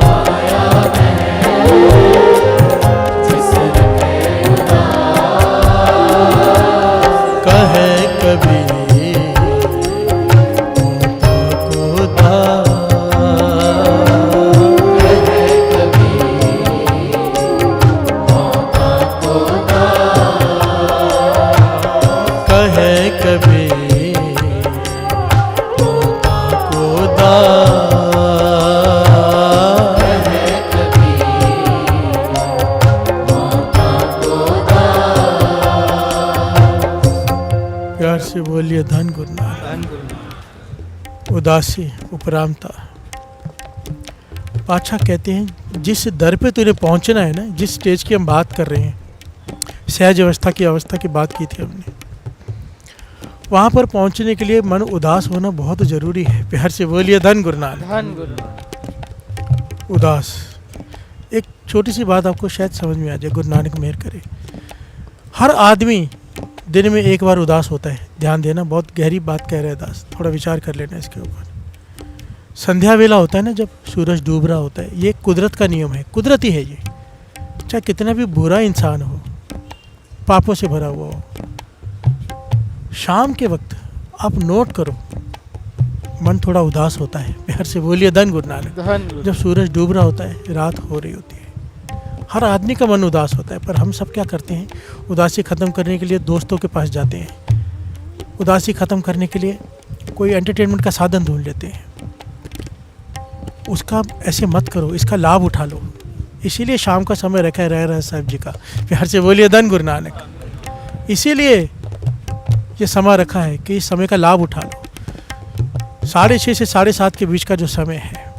माया में जिसे रखे उदास, कहे कभी होता को दास, कहे कभी मौका को दास, कहे कभी होता को दास। कहे कभी मौका को दास। प्यार से बोलिए धन गुरु नानक। धन गुरु नानक। उदासी उपरामता। पातशाह कहते हैं जिस दर पे तुझे पहुंचना है ना, जिस स्टेज की हम बात कर रहे हैं, सहज अवस्था की बात की थी हमने, वहाँ पर पहुंचने के लिए मन उदास होना बहुत ज़रूरी है। प्यार से बोलिए धन गुरु नानक। धन गुरु नानक। उदास, एक छोटी सी बात आपको शायद समझ में आ जाए, गुरु नानक मेहर करे। हर आदमी दिन में एक बार उदास होता है। ध्यान देना, बहुत गहरी बात कह रहे हैं दास, थोड़ा विचार कर लेना इसके ऊपर। संध्या वेला होता है ना, जब सूरज डूब रहा होता है, ये कुदरत का नियम है, कुदरती है ये। चाहे कितना भी बुरा इंसान हो, पापों से भरा हुआ हो, शाम के वक्त आप नोट करो, मन थोड़ा उदास होता है। प्यार से बोलिए धन गुरु नानक। धन गुरु। जब सूरज डूब रहा होता है, रात हो रही होती है, हर आदमी का मन उदास होता है। पर हम सब क्या करते हैं, उदासी ख़त्म करने के लिए दोस्तों के पास जाते हैं, उदासी ख़त्म करने के लिए कोई एंटरटेनमेंट का साधन ढूंढ लेते हैं। उसका ऐसे मत करो, इसका लाभ उठा लो। इसीलिए शाम का समय रखा है रह साहिब जी का। प्यार से बोलिए धन गुरु नानक। इसीलिए ये समय रखा है कि इस समय का लाभ उठा लो। 6:30 से 7:30 के बीच का जो समय है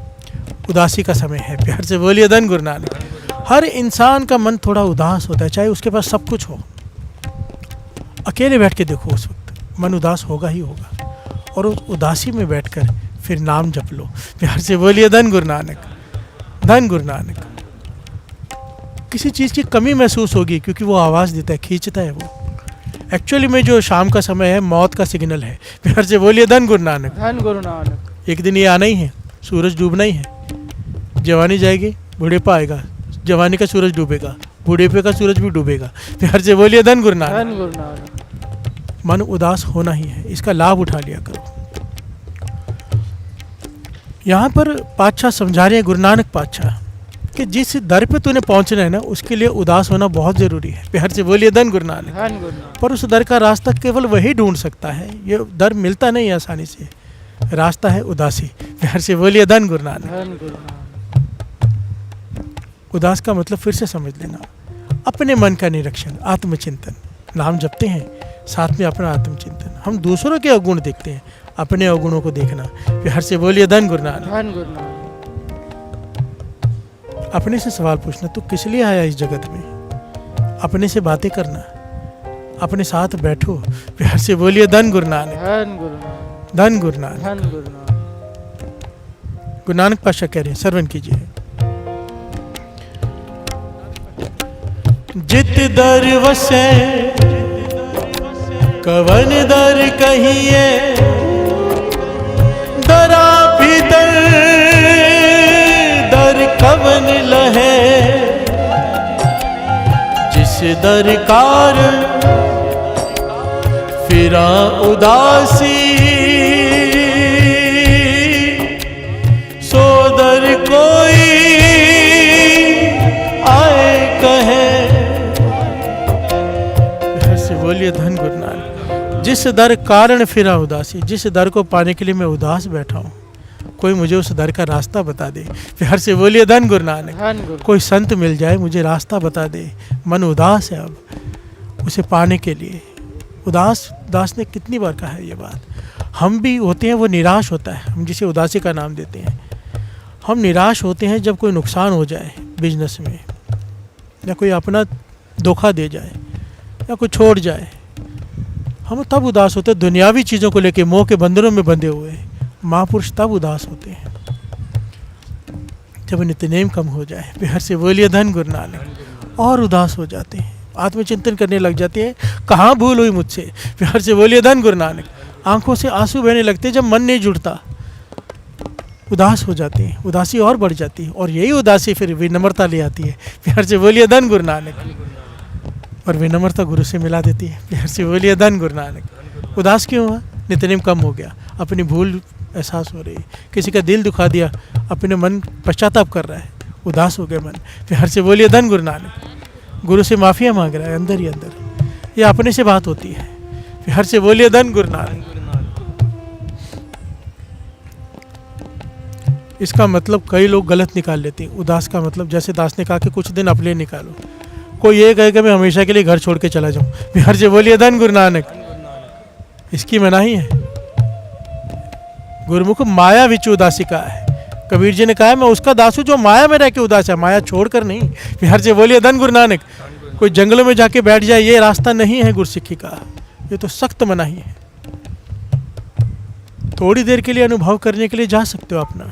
उदासी का समय है। प्यार से बोलिए धन गुरु नानक। हर इंसान का मन थोड़ा उदास होता है, चाहे उसके पास सब कुछ हो। अकेले बैठ के देखो, उस वक्त मन उदास होगा ही होगा, और उस उदासी में बैठकर फिर नाम जप लो। प्यार से बोलिए धन गुरु नानक, धन गुरु नानक। किसी चीज़ की कमी महसूस होगी क्योंकि वो आवाज़ देता है, खींचता है। वो एक्चुअली में जो शाम का समय है मौत का सिग्नल है। प्यार से बोलिए धन गुरु नानक, धन गुरु नानक। एक दिन ये आना ही है, सूरज डूबना ही है। जवानी जाएगी, बुढ़ेपा आएगा, जवानी का सूरज डूबेगा, बुढ़ेपे का सूरज भी डूबेगा। प्यार से बोलिए धन गुरु नानक। धन गुरु नानक। मन उदास होना ही है, इसका लाभ उठा लिया करो। यहाँ पर पातशाह समझा रहे हैं, गुरु नानक पातशाह, कि जिस दर पे तूने पहुँचना है ना, उसके लिए उदास होना बहुत ज़रूरी है। प्यार से बोलिए धन गुरु नानक। धन गुरु नानक। पर उस दर का रास्ता केवल वही ढूंढ सकता है, ये दर मिलता नहीं आसानी से। रास्ता है उदासी। प्यार से बोलिए धन गुरु नानक। धन गुरु नानक। उदास का मतलब फिर से समझ लेना, अपने मन का निरीक्षण, आत्मचिंतन। नाम जपते हैं, साथ में अपना आत्मचिंतन। हम दूसरों के अवगुण देखते हैं, अपने अवगुणों को देखना। प्यार से बोलिए धन गुरु नानक। धन गुरु नानक। अपने से सवाल पूछना, तू किस लिए आया इस जगत में? अपने से बातें करना, अपने साथ बैठो। प्यार से बोलिए धन गुरु नानक, धन गुरु नानक। धन गुरु नानक। धन गुरु नानक। गुरु नानक पातशाह कह रहे हैं, श्रवण कीजिए। जित दर वसे कवन दर कहिए, दरा भीतर दर कवन लहे। जिस दर कारण फिरा उदासी, सो दर कोई आए कहे। बोलिए धन गुरु नानक। जिस दर कारण फिरा उदासी, जिस दर को पाने के लिए मैं उदास बैठा हूँ, कोई मुझे उस दर का रास्ता बता दे। प्यार से बोलिए धन गुरु नानक। धन गुरु। कोई संत मिल जाए, मुझे रास्ता बता दे। मन उदास है, अब उसे पाने के लिए उदास। दास ने कितनी बार कहा है ये बात। हम भी होते हैं, वो निराश होता है, हम जिसे उदासी का नाम देते हैं। हम निराश होते हैं जब कोई नुकसान हो जाए बिजनेस में, या कोई अपना धोखा दे जाए, या कोई छोड़ जाए। हम तब उदास होते हैं, दुनियावी चीज़ों को लेके मोह के बंधनों में बंधे हुए। महापुरुष तब उदास होते हैं जब नित्यनेम कम हो जाए। प्यार से बोलिए धन गुरु नानक। और उदास हो जाते हैं, आत्मचिंतन करने लग जाते हैं, कहाँ भूल हुई मुझसे। प्यार से बोलिए धन गुरु नानक। आंखों से आंसू बहने लगते हैं जब मन नहीं जुड़ता, उदास हो जाते हैं, उदासी और बढ़ जाती है, और यही उदासी फिर विनम्रता ले आती है। प्यार से बोलिए धन गुरु नानक। और विनम्रता गुरु से मिला देती है। प्यार से बोलिए धन गुरु नानक। उदास क्यों हुआ? नित्यनेम कम हो गया, अपनी भूल एहसास हो रही है, किसी का दिल दुखा दिया, अपने मन पश्चाताप कर रहा है, उदास हो गया मन। प्यार से बोलिए धन गुरु नानक। गुरु से माफिया मांग रहा है अंदर ही अंदर, ये अपने से बात होती है। प्यार से बोलिए धन गुरु नानक। इसका मतलब कई लोग गलत निकाल लेते हैं। उदास का मतलब, जैसे दास ने कहा कि कुछ दिन अपने लिए निकालो, कोई ये कहेगा मैं हमेशा के लिए घर छोड़ के चला जाऊं। प्यार से बोलिए धन गुरु नानक। इसकी मनाही है। गुरुमुख माया विच उदासी का है। कबीर जी ने कहा है मैं उसका दास हूं जो माया में रह के उदास है, माया छोड़कर नहीं। प्यार से बोलिए धन गुरु नानक। कोई जंगलों में जाके बैठ जाए, ये रास्ता नहीं है गुरसिक्खी का, ये तो सख्त मनाही है। थोड़ी देर के लिए अनुभव करने के लिए जा सकते हो अपना,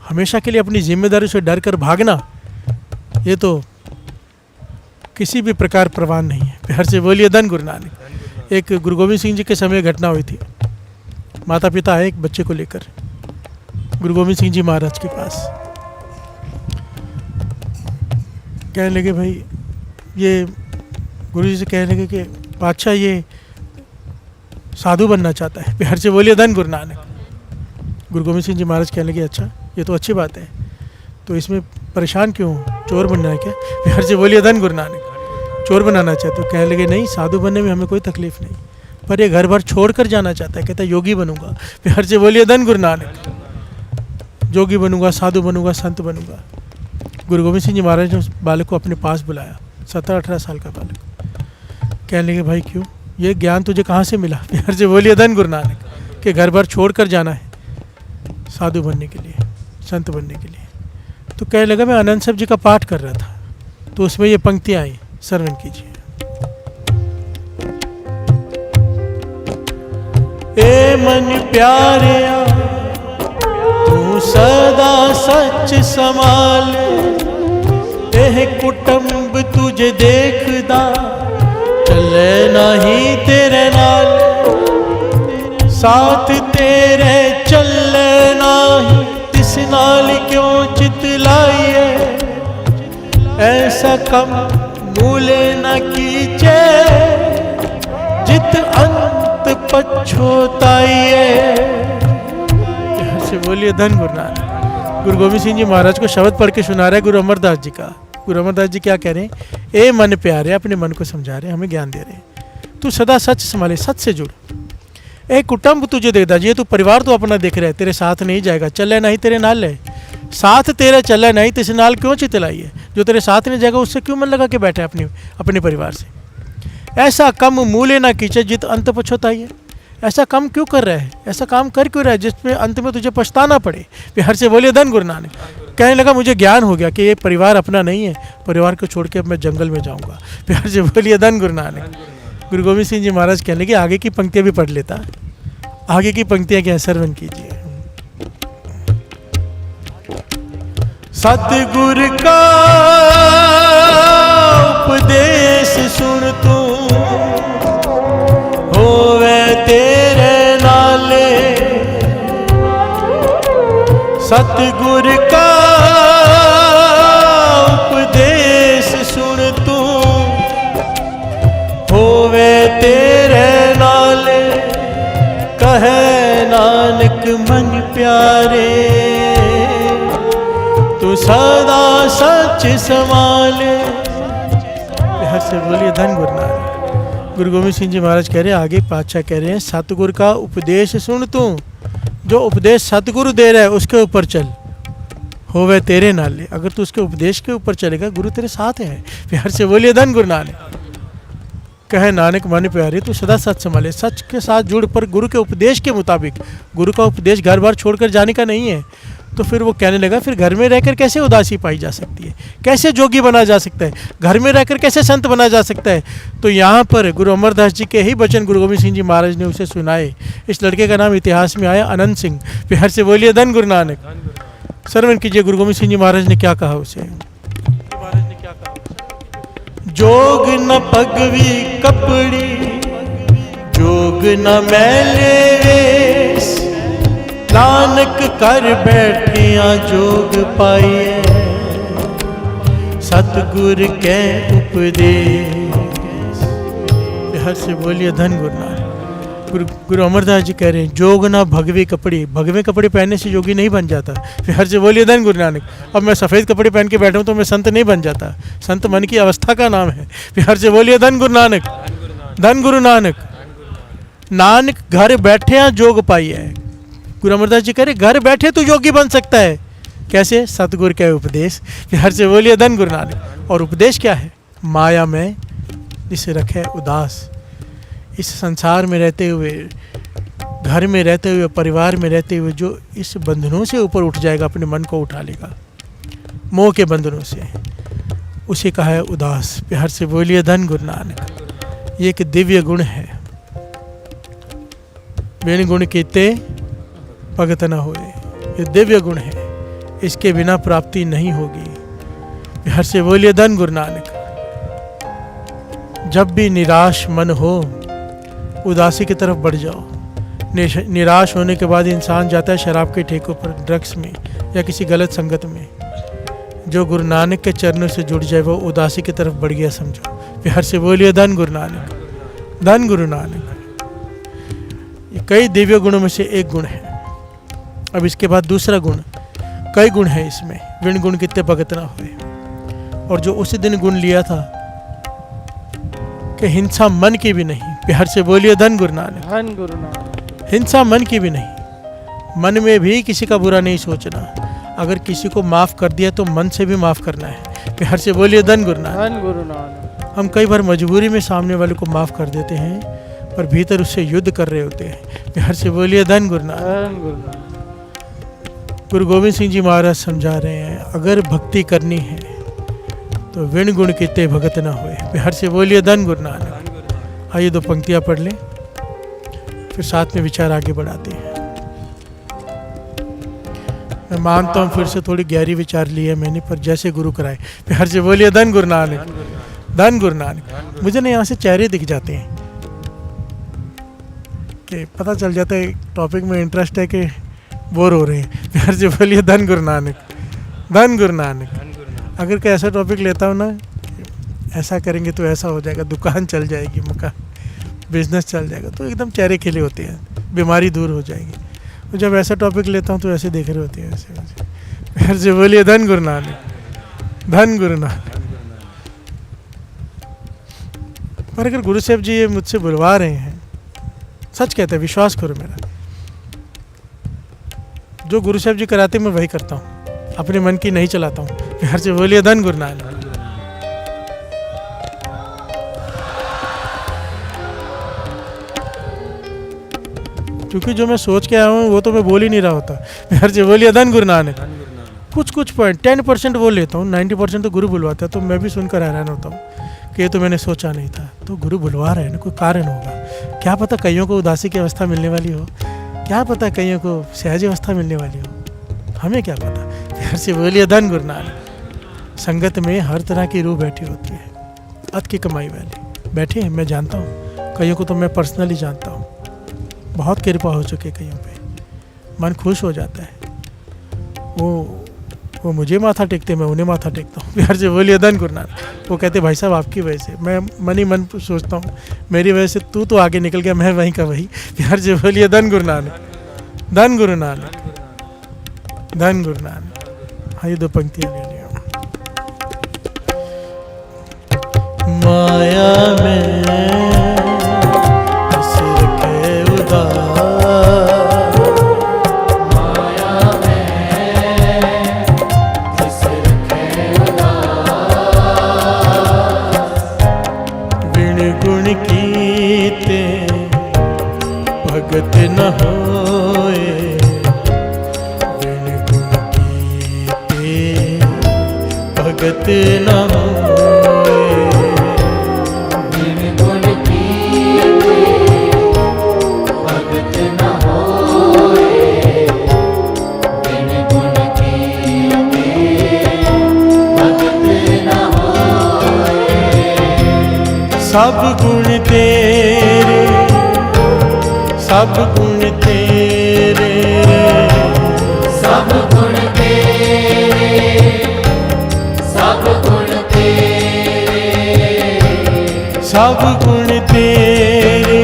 हमेशा के लिए अपनी जिम्मेदारी से डर कर भागना, ये तो किसी भी प्रकार प्रवान नहीं है। प्यार से बोलिए धन गुरु नानक। एक गुरु गोविंद सिंह जी के समय घटना हुई थी। माता पिता आए एक बच्चे को लेकर गुरु गोविंद सिंह जी महाराज के पास, कहने लगे भाई ये, गुरु जी से कहने लगे कि पातशाह ये साधु बनना चाहता है। प्यार से बोलिए धन गुरु नानक। गुरु गोविंद सिंह जी महाराज कहने लगे अच्छा ये तो अच्छी बात है, तो इसमें परेशान क्यों, चोर बनना है क्या? प्यार से बोलिए धन गुरु नानक। चोर बनाना चाहते हो? कहने लगे नहीं, साधु बनने में हमें कोई तकलीफ नहीं, पर ये घर भर छोड़ कर जाना चाहता है, कहता है योगी बनूंगा। प्यार से बोलिए धन गुरु नानक। योगी बनूंगा, साधु बनूंगा, संत बनूंगा। गुरु गोविंद सिंह जी महाराज ने उस बालक को अपने पास बुलाया, 17-18 साल का बालक। कहने लगे भाई क्यों, ये ज्ञान तुझे कहाँ से मिला? प्यार से बोलिए धन गुरु नानक, कि घर भर छोड़ कर जाना है साधु बनने के लिए, संत बनने के लिए। तो कहने लगा मैं आनंद साहब जी का पाठ कर रहा था, तो उसमें ये पंक्तियाँ आई, श्रवण कीजिए। ए मन प्यारिया तू सदा सच संभाल, एह कुटुंब तुझे देखदा चले नहीं तेरे नाल, साथ तेरे चले नहीं तिस नाल क्यों चितलाइए, ऐसा कम मूले न कीजे जित अंत पछोताइए। से बोलिए धन गुरु नानक। गुरु गोविंद सिंह जी महाराज को शब्द पढ़ के सुना रहा है गुरु अमरदास जी का। गुरु अमरदास जी क्या कह रहे हैं? ए मन प्यारे, अपने मन को समझा रहे हैं, हमें ज्ञान दे रहे हैं। तू सदा सच संभाले, सच से जुड़। ए कुटुंब तुझे देखता, ये तू परिवार तो अपना देख रहा है, तेरे साथ नहीं जाएगा, चले नहीं तेरे नाल है, साथ तेरे चले नहीं तिस नाल क्यों चितलाई है, जो तेरे साथ नहीं जाएगा उससे क्यों मन लगा के बैठे अपने परिवार से। ऐसा कम मूल्य ना कीचे जित अंत पछताई है, ऐसा काम क्यों कर रहा है, ऐसा काम कर क्यों रहा है जिसमें अंत में तुझे पछताना पड़े। प्यार से बोलिए धन गुरु नानक। कहने लगा मुझे ज्ञान हो गया कि ये परिवार अपना नहीं है, परिवार को छोड़ के अब मैं जंगल में जाऊंगा। प्यार से बोलिए धन गुरु नानक। गुरु गोविंद सिंह जी महाराज कहने लगे आगे की पंक्तियां भी पढ़ लेता। आगे की पंक्तियां क्या, श्रवण कीजिए। सतगुरु का उपदेश सुन तू होवे तेरे नाले, सतगुरु का उपदेश सुन तू होवे तेरे नाले, कहे नानक मन प्यारे तू सदा सच संभाले। हर से बोलिए धन गुरु नानक। गुरु गोविंद सिंह जी महाराज कह रहे हैं, आगे पातशाह कह रहे हैं, सतगुरु का उपदेश सुन तू, जो उपदेश सतगुरु दे रहा है उसके ऊपर चल, होवे तेरे नाले। अगर तू उसके उपदेश के ऊपर चलेगा गुरु तेरे साथ है। प्यार से बोलिए धन गुरु नानक। कहे नानक मन प्यारे तू सदा सच संभाले, सच के साथ जुड़, पर गुरु के उपदेश के मुताबिक। गुरु का उपदेश घर बार छोड़कर जाने का नहीं है। तो फिर वो कहने लगा फिर घर में रहकर कैसे उदासी पाई जा सकती है, कैसे जोगी बना जा सकता है, घर में रहकर कैसे संत बना जा सकता है। तो यहाँ पर गुरु अमरदास जी के ही वचन गुरु गोविंद सिंह जी महाराज ने उसे सुनाए। इस लड़के का नाम इतिहास में आया अनंत सिंह। प्यार से बोलिए धन गुरु नानक। श्रवण कीजिए गुरु गोविंद सिंह जी महाराज ने क्या कहा उसे। जोग न पगवी कपड़ी, जोग न मैले वेश, नानक कर बैठिया जोग पाइए, सतगुर के उपदेश। हर से बोलिए धन गुरु नानक। गुरु अमरदास जी कह रहे हैं जोग ना भगवे कपड़े, भगवे कपड़े पहनने से योगी नहीं बन जाता। फिर हर से बोलिए धन गुरु नानक। अब मैं सफ़ेद कपड़े पहन के बैठा हूँ तो मैं संत नहीं बन जाता, संत मन की अवस्था का नाम है। फिर हर से बोलिए धन गुरु नानक। धन गुरु नानक। नानक घर बैठे जोग पाई है। गुरु अमरदास जी कह रहे घर बैठे तू योगी बन सकता है। कैसे? सतगुरु के उपदेश। हर से बोलिए धन गुरु नानक। और उपदेश क्या है? माया में इसे रखे उदास। इस संसार में रहते हुए, घर में रहते हुए, परिवार में रहते हुए जो इस बंधनों से ऊपर उठ जाएगा, अपने मन को उठा लेगा मोह के बंधनों से, उसे कहा है उदास। प्यार से बोलिए धन गुरु नानक। ये एक दिव्य गुण है। बिन गुण कीते भगत न होए। ये दिव्य गुण है, इसके बिना प्राप्ति नहीं होगी। प्यार से बोलिए धन गुरु नानक। जब भी निराश मन हो उदासी की तरफ बढ़ जाओ। निराश होने के बाद इंसान जाता है शराब के ठेकों पर, ड्रग्स में या किसी गलत संगत में। जो गुरु नानक के चरणों से जुड़ जाए वो उदासी की तरफ बढ़ गया समझो। प्यार से बोलिए धन गुरु नानक। धन गुरु नानक। ये कई दिव्य गुणों में से एक गुण है। अब इसके बाद दूसरा गुण, कई गुण है इसमें। विण गुण कितने भगत ना हुए। और जो उसी दिन गुण लिया था कि हिंसा मन की भी नहीं। प्यार से बोलिए धन गुरु नानक। धन गुरु नानक। हिंसा मन की भी नहीं। मन में भी किसी का बुरा नहीं सोचना। अगर किसी को माफ़ कर दिया तो मन से भी माफ़ करना है। प्यार से बोलिए धन गुरु नानक। धन गुरु नानक। हम कई बार मजबूरी में सामने वाले को माफ़ कर देते हैं, पर भीतर उससे युद्ध कर रहे होते हैं। प्यार से बोलिए धन गुरु नानक। धन गुरु नानक। गुरु गोविंद सिंह जी महाराज समझा रहे हैं, अगर भक्ति करनी है तो विण गुण कीते भगत ना होए। प्यार से बोलिए धन गुरु नानक। आइए 2 पंक्तियाँ पढ़ लें, फिर साथ में विचार आगे बढ़ाते हैं। मैं मानता हूँ फिर से थोड़ी गहरी विचार लिए मैंने, पर जैसे गुरु कराए। प्यार से बोलिए धन गुरु नानक। धन गुरु नानक। मुझे ना यहाँ से चेहरे दिख जाते हैं कि पता चल जाता है टॉपिक में इंटरेस्ट है कि बोर हो रहे हैं। प्यार से बोलिए धन गुरु नानक। धन गुरु नानक। अगर कोई ऐसा टॉपिक लेता हूँ ना, ऐसा करेंगे तो ऐसा हो जाएगा, दुकान चल जाएगी, मकान बिजनेस चल जाएगा, तो एकदम चेहरे खिले होते हैं, बीमारी दूर हो जाएगी। तो जब ऐसा टॉपिक लेता हूँ तो ऐसे देख रहे होते हैं, ऐसे ऐसे। प्यार से बोलिए धन गुरु नानक। धन गुरु नानक। पर अगर गुरु साहब जी ये मुझसे बुलवा रहे हैं, सच कहते हैं, विश्वास करो मेरा, जो गुरु साहब जी कराते मैं वही करता हूँ, अपने मन की नहीं चलाता हूँ। प्यार से बोलिए धन गुरु नानक। क्योंकि जो मैं सोच के आया हूँ वो तो मैं बोल ही नहीं रहा होता। प्यार से बोलिए धन गुरु नानक। कुछ पॉइंट 10% बोल लेता हूँ, 90% तो गुरु बुलवाता है, तो मैं भी सुनकर हैरान होता हूँ कि ये तो मैंने सोचा नहीं था। तो गुरु बुलवा रहे हैं ना, कोई कारण होगा। क्या पता कईयों को उदासी की अवस्था मिलने वाली हो, क्या पता कईयों को सहज अवस्था मिलने वाली हो, हमें क्या पता। प्यार से बोलिए धन गुरु नानक। संगत में हर तरह की रूह बैठी होती है, अत की कमाई वाली बैठे हैं, मैं जानता हूँ। कईयों को तो मैं पर्सनली जानता हूँ, बहुत कृपा हो चुकी है कईयों पे, मन खुश हो जाता है। वो मुझे माथा टेकते, मैं उन्हें माथा टेकता हूँ। प्यार से बोलिए धन गुरु नानक। वो कहते भाई साहब आपकी वजह से, मैं मन ही मन सोचता हूँ मेरी वजह से तू तो आगे निकल गया, मैं वहीं का वही। प्यार से बोलिए धन गुरु नानक। धन गुरु नानक। धन गुरु नानक। हाँ, ये 2 पंक्तियाँ ले लिया। माया में हंस रखे उदास, माया में जिस रखे उदास, बिन गुण कीते भगत न होए। बिन गुण कीते भगत न होए। बिन गुण कीते भगत न होए। बिन गुण कीते भगत न होए। सब गुण तेरे, सब गुण तेरे, सब गुण तेरे, सब गुण तेरे, सब गुण तेरे,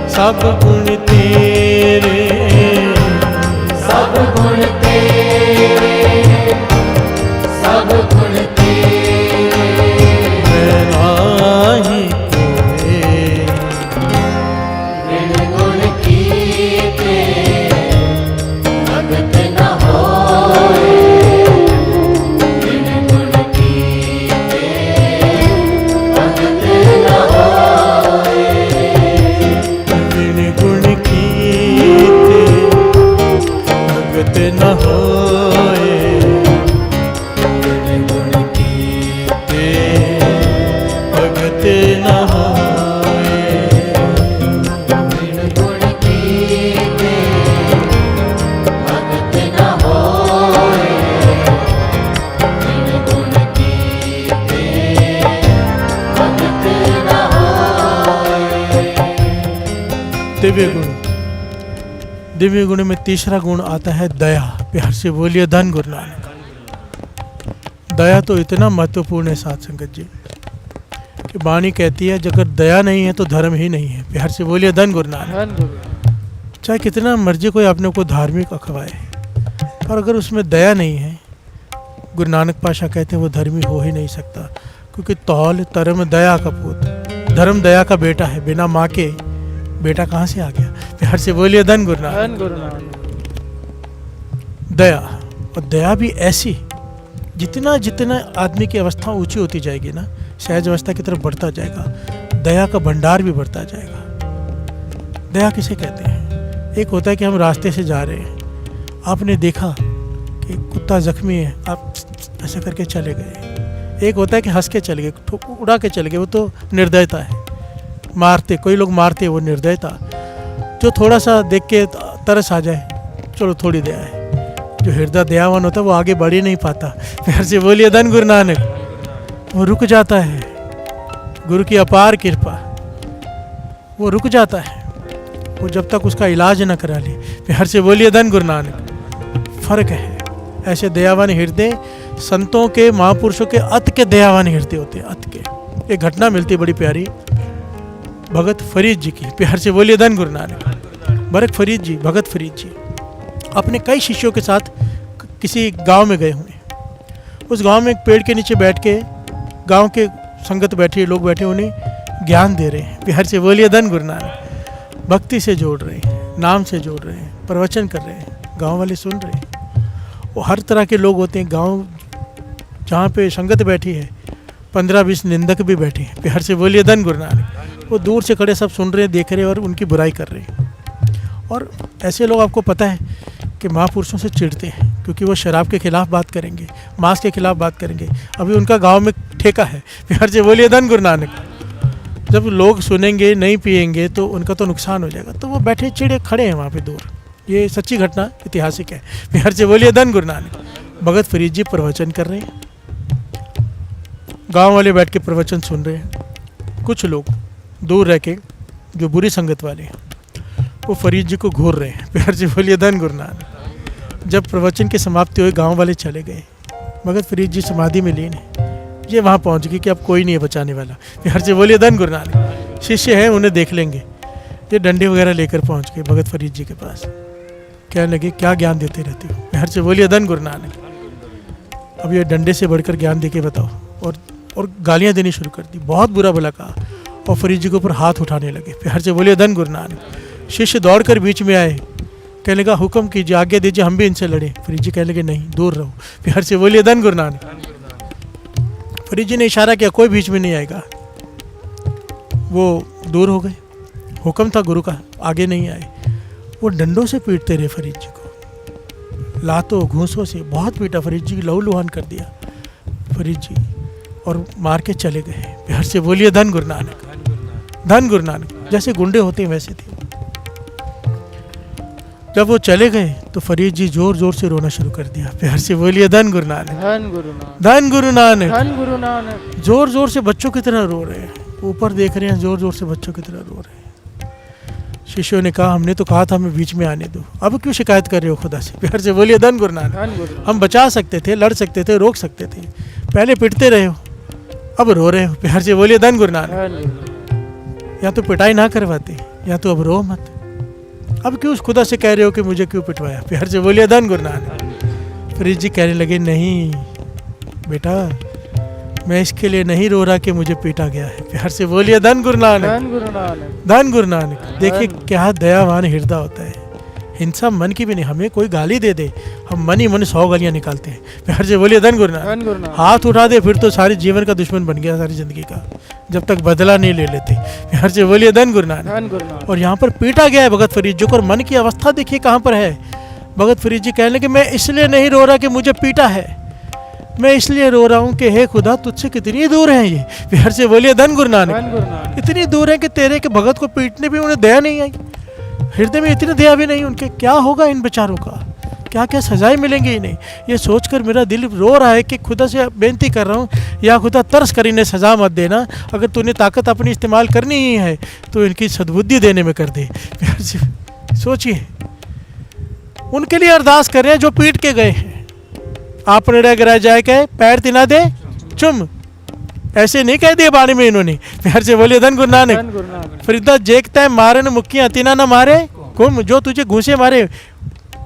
सब गुण तेरे, सब गुण तेरे, सब गुण तेरे। मैं नाही कोई। बिन गुण कीते भगत न होए। बिन गुण कीते भगत न होए। बिन गुण कीते भगत न होए। बिन गुण कीते भगत न होए। बिन गुण कीते भगत न होए। बिन गुण कीते भगत न होए। दिव्य गुण। दिव्य गुण में तीसरा गुण आता है दया। प्यार से बोलिए धन गुरु नानक। दया तो इतना महत्वपूर्ण है साथ संगत जी कि वाणी कहती है अगर दया नहीं है तो धर्म ही नहीं है। प्यार से बोलिए धन गुरु नानक। धन गुरु नानक। चाहे कितना मर्जी कोई अपने को धार्मिक अखवाए, पर अगर उसमें दया नहीं है, गुरु नानक पाशा कहते हैं वो धर्मी हो ही नहीं सकता। क्योंकि तौल धर्म दया का पूत, धर्म दया का बेटा है। बिना माँ के बेटा कहाँ से आ गया। प्यार से बोलिए धन गुरु नानक। धन गुरु नानक। दया और दया भी ऐसी, जितना जितना आदमी की अवस्था ऊंची होती जाएगी ना, सहज अवस्था की तरफ बढ़ता जाएगा, दया का भंडार भी बढ़ता जाएगा। दया किसे कहते हैं? एक होता है कि हम रास्ते से जा रहे हैं, आपने देखा कि कुत्ता जख्मी है, आप ऐसे करके चले गए। एक होता है कि हंस के चले गए, उड़ा के चले गए, वो तो निर्दयता है। मारते, कोई लोग मारते, वो निर्दयता। जो थोड़ा सा देख के तरस आ जाए, चलो थोड़ी दया है। जो हृदय दयावान होता है वो आगे बढ़ ही नहीं पाता। प्यार से बोलिए धन गुरु नानक। वो रुक जाता है, गुरु की अपार कृपा, वो रुक जाता है, वो जब तक उसका इलाज न करा ले। प्यार से बोलिए धन गुरु नानक। फर्क है। ऐसे दयावान हृदय संतों के, महापुरुषों के अत के दयावान हृदय होते हैं, अत के। एक घटना मिलती है बड़ी प्यारी, भगत फरीद जी की। प्यार से बोलिए धन गुरु नानक। भगत फरीद जी, भगत फरीद जी अपने कई शिष्यों के साथ किसी गांव में गए हुए हैं। उस गांव में एक पेड़ के नीचे बैठ के गांव के संगत बैठे, लोग बैठे, उन्हें ज्ञान दे रहे हैं। प्यार से बोलिए धन गुरु नानक। भक्ति से जोड़ रहे हैं, नाम से जोड़ रहे हैं, प्रवचन कर रहे हैं, गांव वाले सुन रहे हैं। वो हर तरह के लोग होते हैं गांव जहाँ पे संगत बैठी है, 15-20 निंदक भी बैठे हैं। प्यार से बोलिए धन गुरु नानक। वो दूर से खड़े सब सुन रहे हैं, देख रहे हैं और उनकी बुराई कर रहे हैं। और ऐसे लोग आपको पता है कि महापुरुषों से चिढ़ते हैं, क्योंकि वो शराब के खिलाफ बात करेंगे, मांस के खिलाफ बात करेंगे। अभी उनका गांव में ठेका है। प्यार से बोलिए धन गुरु नानक। जब लोग सुनेंगे, नहीं पिएंगे तो उनका तो नुकसान हो जाएगा, तो वो बैठे चिड़े खड़े हैं वहाँ पे दूर। ये सच्ची घटना ऐतिहासिक है। प्यार से बोलिए धन गुरु नानक। भगत फरीद जी प्रवचन कर रहे हैं, गांव वाले बैठ के प्रवचन सुन रहे हैं। कुछ लोग दूर रह के, जो बुरी संगत वाले हैं, वो फरीद जी को घूर रहे हैं। प्यार से बोलिए धन गुरु नानक। जब प्रवचन की समाप्ति हुई, गांव वाले चले गए, भगत फरीद जी समाधि में लीन है। ये वहाँ पहुँच गई कि अब कोई नहीं है बचाने वाला। प्यार से बोलिए धन गुरु नानक। शिष्य हैं, उन्हें देख लेंगे। ये डंडे वगैरह लेकर पहुँच गए भगत फरीद जी के पास। कहने लगे, क्या ज्ञान देते रहते हो? प्यार से बोलिए धन गुरु नानक। अब ये डंडे से बढ़कर ज्ञान दे के बताओ। और गालियाँ देनी शुरू कर दी, बहुत बुरा भला कहा, और फरीद जी के ऊपर हाथ उठाने लगे। प्यार से बोलिए धन गुरु नानक। शिष्य दौड़कर बीच में आए, कहने लगा, हुक्म कीजिए, आज्ञा दीजिए, हम भी इनसे लड़े। फरीद जी कहने लगे, नहीं, दूर रहो। प्यार से बोलिए धन गुरु नानक। फरीद जी ने इशारा किया, कोई बीच में नहीं आएगा। वो दूर हो गए। हुक्म था गुरु का, आगे नहीं आए। वो डंडों से पीटते रहे फरीद जी को, लातों घूंसों से बहुत पीटा। फरीद जी की लहू लुहान कर दिया फरीद जी, और मार के चले गए। प्यार से बोलिए धन गुरु नानक। धन गुरु नानक। जैसे गुंडे होते हैं वैसे थे। जब वो चले गए तो फरीद जी जोर जोर से रोना शुरू कर दिया। प्यार से बोलिए धन गुरु नानक। धन गुरु नानक। धन गुरु नानक। धन गुरु नानक। जोर जोर से बच्चों की तरह रो रहे हैं, ऊपर देख रहे हैं, जोर जोर से बच्चों की तरह रो रहे हैं। शिष्यों ने कहा, हमने तो कहा था हमें बीच में आने दो, अब क्यों शिकायत कर रहे हो खुदा से? प्यार से बोलिए धन गुरु नानक। धन गुरु नानक। हम बचा सकते थे, लड़ सकते थे, रोक सकते थे, पहले पिटते रहे हो, अब रो रहे हो। प्यार से बोलिए धन गुरु नानक। धन गुरु नानक। या तो पिटाई ना करवाते, या तो अब रो मत। अब क्यों उस खुदा से कह रहे हो कि मुझे क्यों पिटवाया? प्यार से बोलिए धन गुरु नानक। फरीद जी कहने लगे, नहीं बेटा, मैं इसके लिए नहीं रो रहा कि मुझे पीटा गया है। प्यार से बोलिए धन गुरु नानक। धन गुरु नानक। धन गुरु नानक। देखिए क्या दयावान हृदय होता है। हिंसा मन की भी नहीं, हमें कोई गाली दे दे, हम मन ही मन 100 गालियाँ निकालते हैं। प्यार से बोलिए धन गुरु नानक। धन गुरु नानक। हाथ उठा दे फिर तो सारे जीवन का दुश्मन बन गया, सारी जिंदगी का, जब तक बदला नहीं ले लेते। प्यार से बोलिए धन गुरु नानक। धन गुरु नानक। और यहाँ पर पीटा गया है भगत फरीद जी को, और मन की अवस्था देखिए कहाँ पर है। भगत फरीद जी कहने लगे, मैं इसलिए नहीं रो रहा कि मुझे पीटा है, मैं इसलिए रो रहा हूँ कि हे खुदा, तुझसे कितनी दूर है ये। प्यार से बोलिए धन गुरु नानक। धन गुरु नानक। इतनी दूर है कि तेरे के भगत को पीटने भी उन्हें दया नहीं आई, हृदय में इतनी दया भी नहीं उनके। क्या होगा इन बेचारों का, क्या क्या सजाएं मिलेंगी इन्हें, ये सोचकर मेरा दिल रो रहा है कि खुदा से बेनती कर रहा हूँ, या खुदा तरस कर इन्हें सजा मत देना। अगर तूने ताकत अपनी इस्तेमाल करनी ही है तो इनकी सद्बुद्धि देने में कर दे। प्यार से सोचिए, उनके लिए अरदास कर रहे हैं जो पीट के गए हैं। आपने रह जाए कहे, पैर तिना दे चुम, ऐसे नहीं कह दिए बाणी में इन्होंने। प्यार से बोलिए धन गुरु नानक। धन गुरु नानक। फरीदा जेकता है मारन मुक्कियां, तिना ना मारे कुम। जो तुझे घूसे मारे,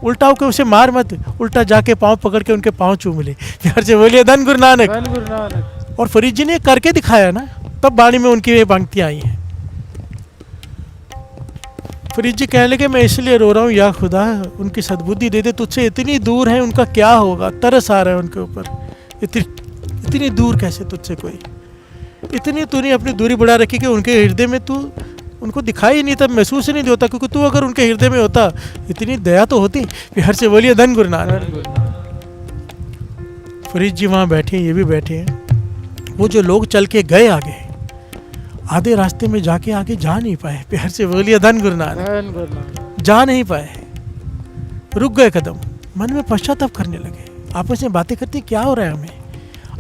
उल्टा होकर उसे मार मत, उल्टा जाके पाँव पकड़ के उनके पाँव चूम ले। प्यार से बोलिए धन गुरु नानक। धन गुरु नानक। और फरीद जी ने करके दिखाया ना, तब बाणी में उनकी ये पंक्तियां आई हैं। फरीद जी कहने लगे मैं इसलिए रो रहा हूँ या खुदा उनकी सद्बुद्धि दे दे, तुझसे इतनी दूर है, उनका क्या होगा, तरस आ रहा है उनके ऊपर। इतनी दूर कैसे तुझसे कोई, इतनी तूने अपनी दूरी बढ़ा रखी कि उनके हृदय में तू उनको दिखाई नहीं, तब महसूस ही नहीं होता, क्योंकि तू अगर उनके हृदय में होता इतनी दया तो होती। हर से बोलिए धन गुरु नानक। फरीद जी वहाँ बैठे हैं, ये भी बैठे हैं। वो जो लोग चल के गए आगे, आधे रास्ते में जाके आगे जा नहीं पाए, प्यार से बोलिए धन गुरु नानक। धन गुरु नानक। जा नहीं पाए, रुक गए कदम, मन में पश्चाताप करने लगे, आपस में बातें करते क्या हो रहा है हमें,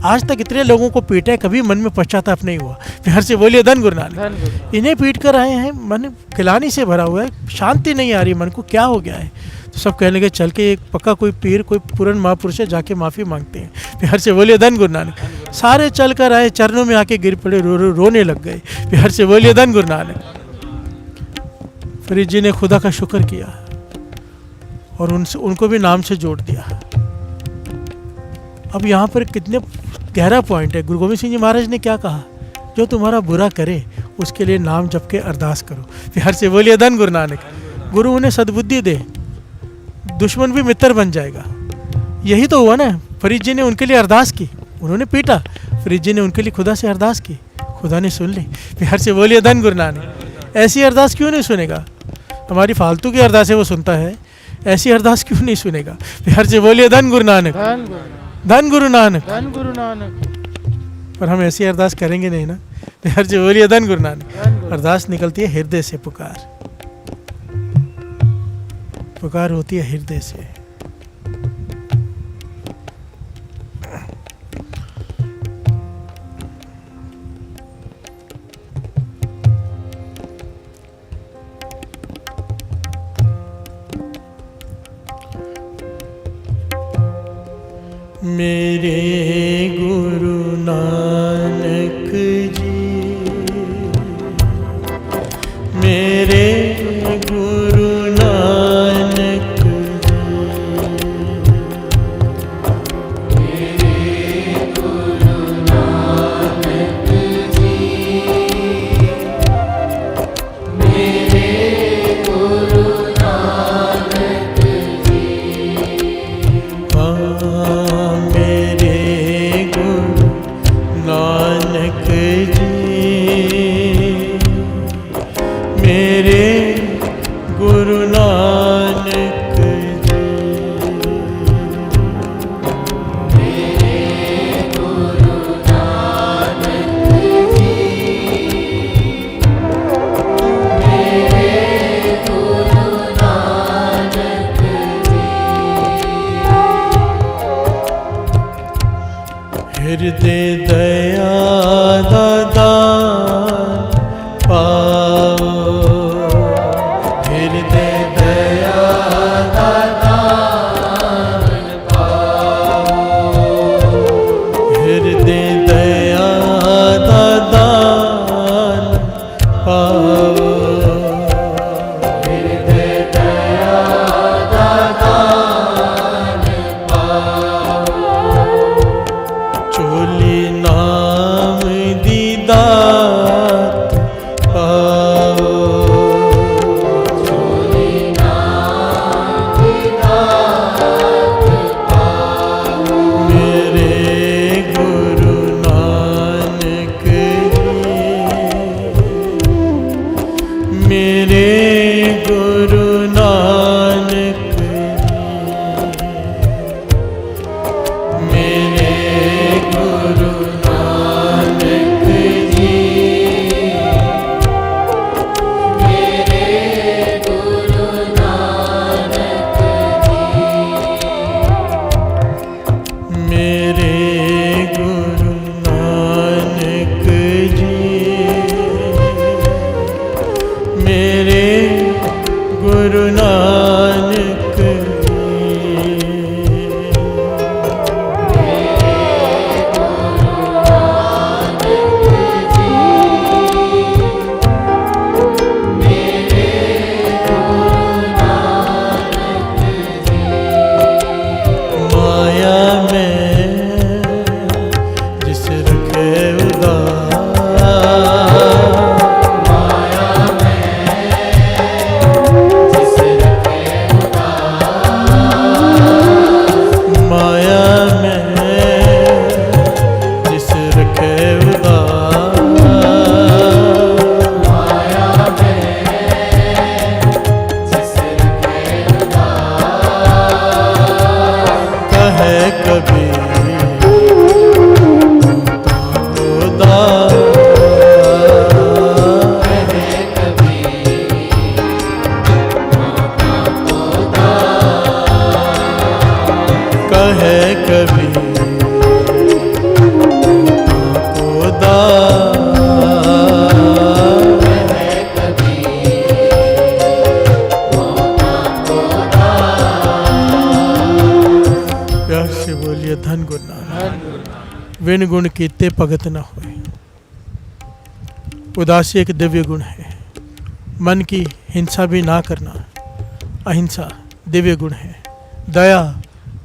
आज तक इतने लोगों को पीटा है, कभी मन में पश्चाताप नहीं हुआ। प्यार से बोलिए धन गुरु नानक। धन गुरु नानक। इन्हें पीट कर आए हैं, मन गिलानी से भरा हुआ है, शांति नहीं आ रही मन को, क्या हो गया है। तो सब कहने लगे चल के एक पक्का कोई पीर, कोई पूर्ण महापुरुष है, जाके माफ़ी मांगते हैं। प्यार से बोलिए धन गुरु नानक। सारे चल कर आए, चरणों में आके गिर पड़े, रोने लग गए। प्यार से बोलिए धन गुरु नानक। फरीद जी ने खुदा का शुक्र किया और उनको भी नाम से जोड़ दिया। अब यहाँ पर कितने गहरा पॉइंट है। गुरु गोविंद सिंह जी महाराज ने क्या कहा, जो तुम्हारा बुरा करे उसके लिए नाम जप के अरदास करो। प्यार से बोलिए धन गुरु नानक। गुरु उन्हें सद्बुद्धि दे, दुश्मन भी मित्र बन जाएगा। यही तो हुआ ना, फरीद जी ने उनके लिए अरदास की, उन्होंने पीटा, फरीद जी ने उनके लिए खुदा से अरदास की, खुदा ने सुन ली। प्यार से बोलिए धन गुरु नानक। ऐसी अरदास क्यों नहीं सुनेगा, हमारी फालतू की अरदास है वो सुनता है, ऐसी अरदास क्यों नहीं सुनेगा। प्यार से बोलिए धन गुरु नानक। धन गुरु नानक। धन गुरु नानक। धन गुरु नानक। पर हम ऐसी अरदास करेंगे नहीं ना। प्यार से बोलिए धन गुरु नानक। धन गुरु। अरदास निकलती है हृदय से, पुकार पुकार होती है हृदय से। मेरे गुरु नानक जी, मेरे गुरु नानक हृदय दया दान पाओ, हृदय दया दान पाओ, हृदय दया दान पाओ, हृदय दया दान पाओ। चोली नाम दी बोलिए धन गुरु नानक। धन गुरु नानक। विन गुण कीते भगत न होए। उदासी एक दिव्य गुण है। मन की हिंसा भी ना करना, अहिंसा दिव्य गुण है। दया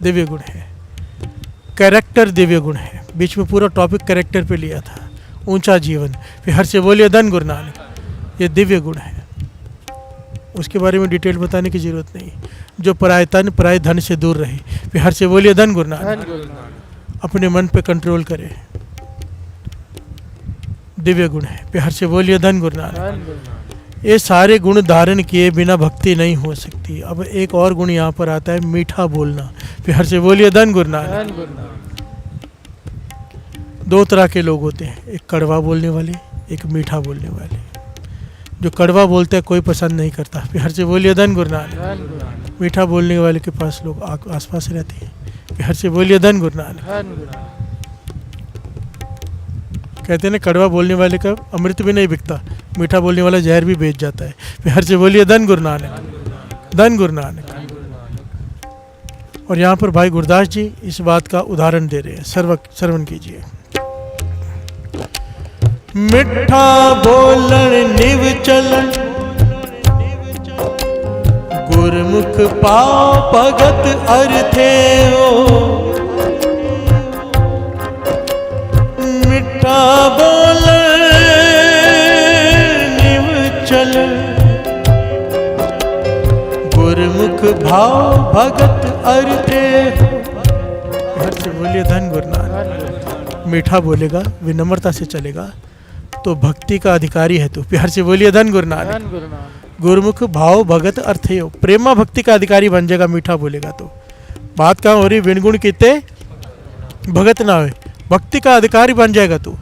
दिव्य गुण है। कैरेक्टर दिव्य गुण है। बीच में पूरा टॉपिक कैरेक्टर पे लिया था। ऊंचा जीवन, फिर हर से बोलिए धन गुरु नानक। ये दिव्य गुण है, उसके बारे में डिटेल बताने की जरूरत नहीं। जो पराय तन पराय धन से दूर रहे, फिर हर से बोलिए धन गुरु नानक। धन गुरु नानक। अपने मन पे कंट्रोल करे, दिव्य गुण है। फिर हर से बोलिए धन गुरु नानक। धन गुरु नानक। ये सारे गुण धारण किए बिना भक्ति नहीं हो सकती। अब एक और गुण यहाँ पर आता है, मीठा बोलना। फिर हर से बोलिए धन गुरु नानक। धन गुरु नानक। दो तरह के लोग होते हैं, एक कड़वा बोलने वाले, एक मीठा बोलने वाले। जो कड़वा बोलते हैं कोई पसंद नहीं करता। फिर हर से बोलिए धन गुरु नानक। धन गुरु नानक। मीठा बोलने वाले के पास लोग आसपास रहते हैं। फिर हर से बोलिए धन गुरु नानक। धन गुरु नानक। कहते हैं ना, कड़वा बोलने वाले का अमृत भी नहीं बिकता, मीठा बोलने वाला जहर भी बेच जाता है। फिर हर से बोलिए धन गुरु नानक। धन गुरु नानक। और यहाँ पर भाई गुरदास जी इस बात का उदाहरण दे रहे हैं, श्रवण कीजिए। मिठा बोलन निव चलन, गुरमुख पाओ भगत अर्थे हो। मिठा बोलन निव चलन, गुरमुख भाव भगत अर्थे हो। हर से बोलिए धन गुरु नानक। मीठा बोलेगा, विनम्रता से चलेगा तो भक्ति का अधिकारी है। तो प्यार से बोलिए धन गुरु नानक। धन गुरु नानक। गुरुमुख भाव भगत अर्थे हो। प्रेमा भक्ति का अधिकारी बन जाएगा मीठा बोलेगा तो। बात कहाँ हो रही, विन गुण कीते भगत ना होए, भक्ति का अधिकारी बन जाएगा तू।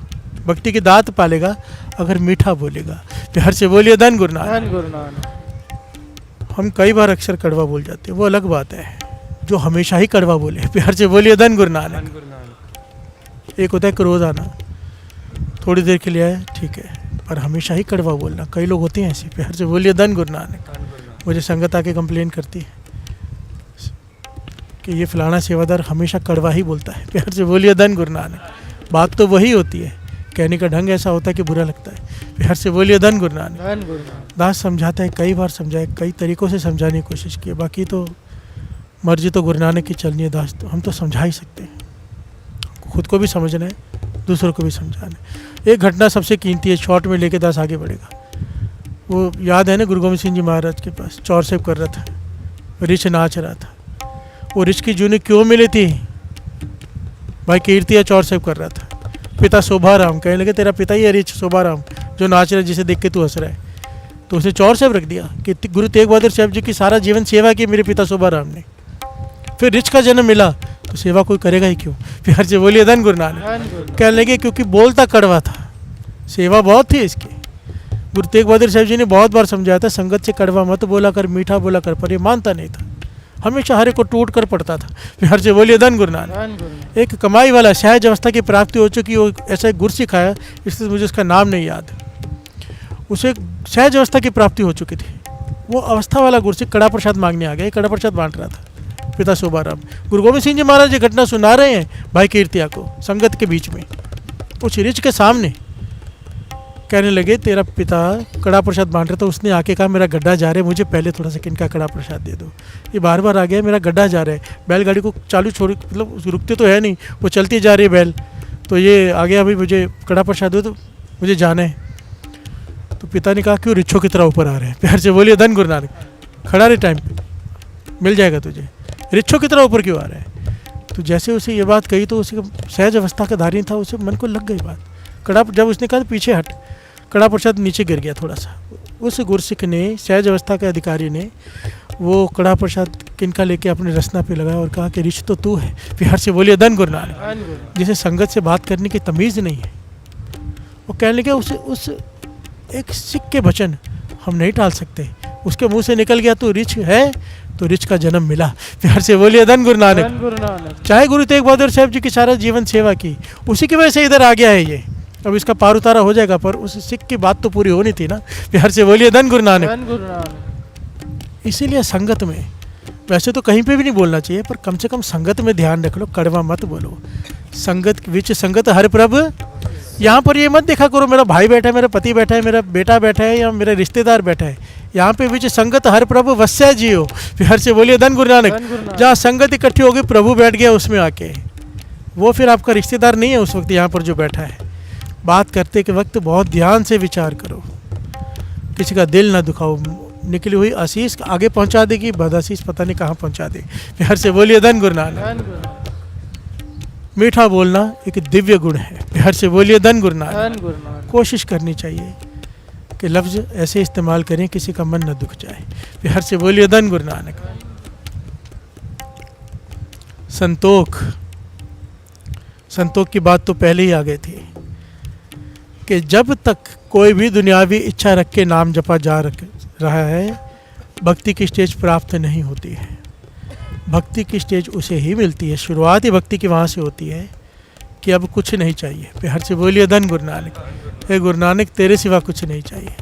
भक्ति की दात पालेगा अगर मीठा बोलेगा। प्यार से बोलिए धन गुरु नानक। धन गुरु नानक। हम कई बार अक्सर कड़वा बोल जाते हैं, वो अलग बात है। जो हमेशा ही कड़वा बोले, प्यार से बोलिए धन गुरु नानक। धन गुरु नानक। एक होता है क्रोध आना, थोड़ी देर के लिए आए ठीक है, पर हमेशा ही कड़वा बोलना। कई लोग होते हैं ऐसे। प्यार से बोलिए धन गुरु नानक। धन गुरु नानक। मुझे संगत आके कंप्लेन करती है कि ये फलाना सेवादार हमेशा कड़वा ही बोलता है। प्यार से बोलिए धन गुरु नानक। बात तो वही होती है, कहने का ढंग ऐसा होता है कि बुरा लगता है। प्यार से बोलिए धन गुरु नानक। धन गुरु नानक। दास समझाता है, कई बार समझाए, कई तरीक़ों से समझाने की कोशिश की, बाकी तो मर्जी तो गुरु नानक की चलनी है। दास तो हम तो समझा ही सकते हैं, खुद को भी समझना है, दूसरों को भी समझाना है। एक घटना सबसे कीमती है, शॉर्ट में लेके दास आगे बढ़ेगा। वो याद है ना, गुरु गोविंद सिंह जी महाराज के पास चौर सेव कर रहा था, रिछ नाच रहा था। वो रिछ की जूनी क्यों मिली थी? भाई कीर्तिया चौर सेव कर रहा था। पिता शोभाराम कहने लगे, तेरा पिता ही है रिछ शोभाराम जो नाच रहा है, जिसे देख के तू हंस रहा है। तो उसे चौर सेव रख दिया कि गुरु तेग बहादुर साहब जी की सारा जीवन सेवा की मेरे पिता शोभाराम ने। फिर रिछ का जन्म मिला तो सेवा कोई करेगा ही क्यों? प्यार से बोलिए धन गुरु नानक। धन गुरु नानक। कहने लगे क्योंकि बोलता कड़वा था, सेवा बहुत थी इसकी। गुरु तेग बहादुर साहब जी ने बहुत बार समझाया था, संगत से कड़वा मत बोला कर, मीठा बोला कर, पर ये मानता नहीं था, हमेशा हरे को टूट कर पड़ता था। प्यार से बोलिए धन गुरु नानक। धन गुरु नानक। एक कमाई वाला सहज अवस्था की प्राप्ति हो चुकी, वो ऐसा एक गुर सिखाया, इसलिए मुझे उसका नाम नहीं याद। उसे सहज अवस्था की प्राप्ति हो चुकी थी। वो अवस्था वाला गुरसिख कड़ा प्रसाद मांगने आ गया, कड़ा प्रसाद बांट रहा था पिता शोभाराम। गुरु गोविंद सिंह जी महाराज ये घटना सुना रहे हैं भाई कीर्तिया को संगत के बीच में, उस रिच के सामने। कहने लगे, तेरा पिता कड़ा प्रसाद बांट रहा था, उसने आके कहा मेरा गड्ढा जा रहा है, मुझे पहले थोड़ा सा किनका कड़ा प्रसाद दे दो। ये बार बार आ गया, मेरा गड्ढा जा रहा है। बैलगाड़ी को चालू छोड़, मतलब रुकते तो है नहीं, वो चलती जा रही है बैल, तो ये आ गया, भाई मुझे कड़ा प्रसाद दो, तो मुझे जाना है। तो पिता ने कहा क्यों रिच्छों की तरह ऊपर आ रहे हैं? प्यार से बोलिए धन गुरु नानक। खड़ा रहे, टाइम पे मिल जाएगा तुझे, रिच्छों की तरह ऊपर क्यों आ रहा है? तो जैसे उसे ये बात कही तो उसे सहज अवस्था का धारी था, उसे मन को लग गई बात। कड़ा जब उसने कहा पीछे हट, कड़ा प्रसाद नीचे गिर गया थोड़ा सा। उस गुरसिख ने, सहज अवस्था के अधिकारी ने, वो कड़ा प्रसाद किनका लेके अपने रसना पे लगाया और कहा कि रिछ तो तू है। प्यार से बोलिए धन गुरु नानक। धन गुरु नानक। जिसे संगत से बात करने की तमीज़ नहीं है, वो कहने लगे उसे उस एक सिख के वचन हम नहीं टाल सकते। उसके मुंह से निकल गया तो रिछ है, तो रिछ का जन्म मिला। प्यार से बोलिए धन गुरु नानक। धन गुरु नानक। चाहे गुरु तेग बहादुर साहब जी की सारा जीवन सेवा की, उसी की वजह से इधर आ गया है ये। अब इसका पार उतारा हो जाएगा, पर उस सिख की बात तो पूरी होनी थी ना। प्यार से बोलिए धन गुरु नानक। धन गुरु नानक। इसीलिए संगत में वैसे तो कहीं पे भी नहीं बोलना चाहिए, पर कम से कम संगत में ध्यान रख लो, कड़वा मत बोलो। संगत विच संगत हर प्रभ, यहाँ पर ये मत देखा करो मेरा भाई बैठा है, मेरा पति बैठा है, मेरा बेटा बैठा है या मेरा रिश्तेदार बैठा है। यहाँ पे विच संगत हर प्रभु वस्या जियो, फिर से बोलिए धन गुरु धन गुरु नानक। नानक। जहाँ संगत इकट्ठी होगी प्रभु बैठ गया उसमें आके, वो फिर आपका रिश्तेदार नहीं है उस वक्त यहाँ पर जो बैठा है। बात करते के वक्त बहुत ध्यान से विचार करो, किसी का दिल ना दुखाओ। निकली हुई आशीष आगे पहुँचा देगी, बदआशीष पता नहीं कहाँ पहुँचा दे। फिर से बोलिए धन गुरु नानक। धन गुरु नानक। मीठा बोलना एक दिव्य गुण है। फिर से बोलिए धन गुरु नानक। धन गुरु नानक। कोशिश करनी चाहिए कि लफ्ज़ ऐसे इस्तेमाल करें किसी का मन न दुख जाए। फिर से बोलिए धन गुरु नानक। संतोख, संतोख की बात तो पहले ही आ गई थी कि जब तक कोई भी दुनियावी इच्छा रख के नाम जपा जा रहा है, भक्ति की स्टेज प्राप्त नहीं होती है। भक्ति की स्टेज उसे ही मिलती है, शुरुआत ही भक्ति की वहाँ से होती है कि अब कुछ नहीं चाहिए। फिर से बोलिए धन गुरु नानक। हे गुरु नानक, तेरे सिवा कुछ नहीं चाहिए।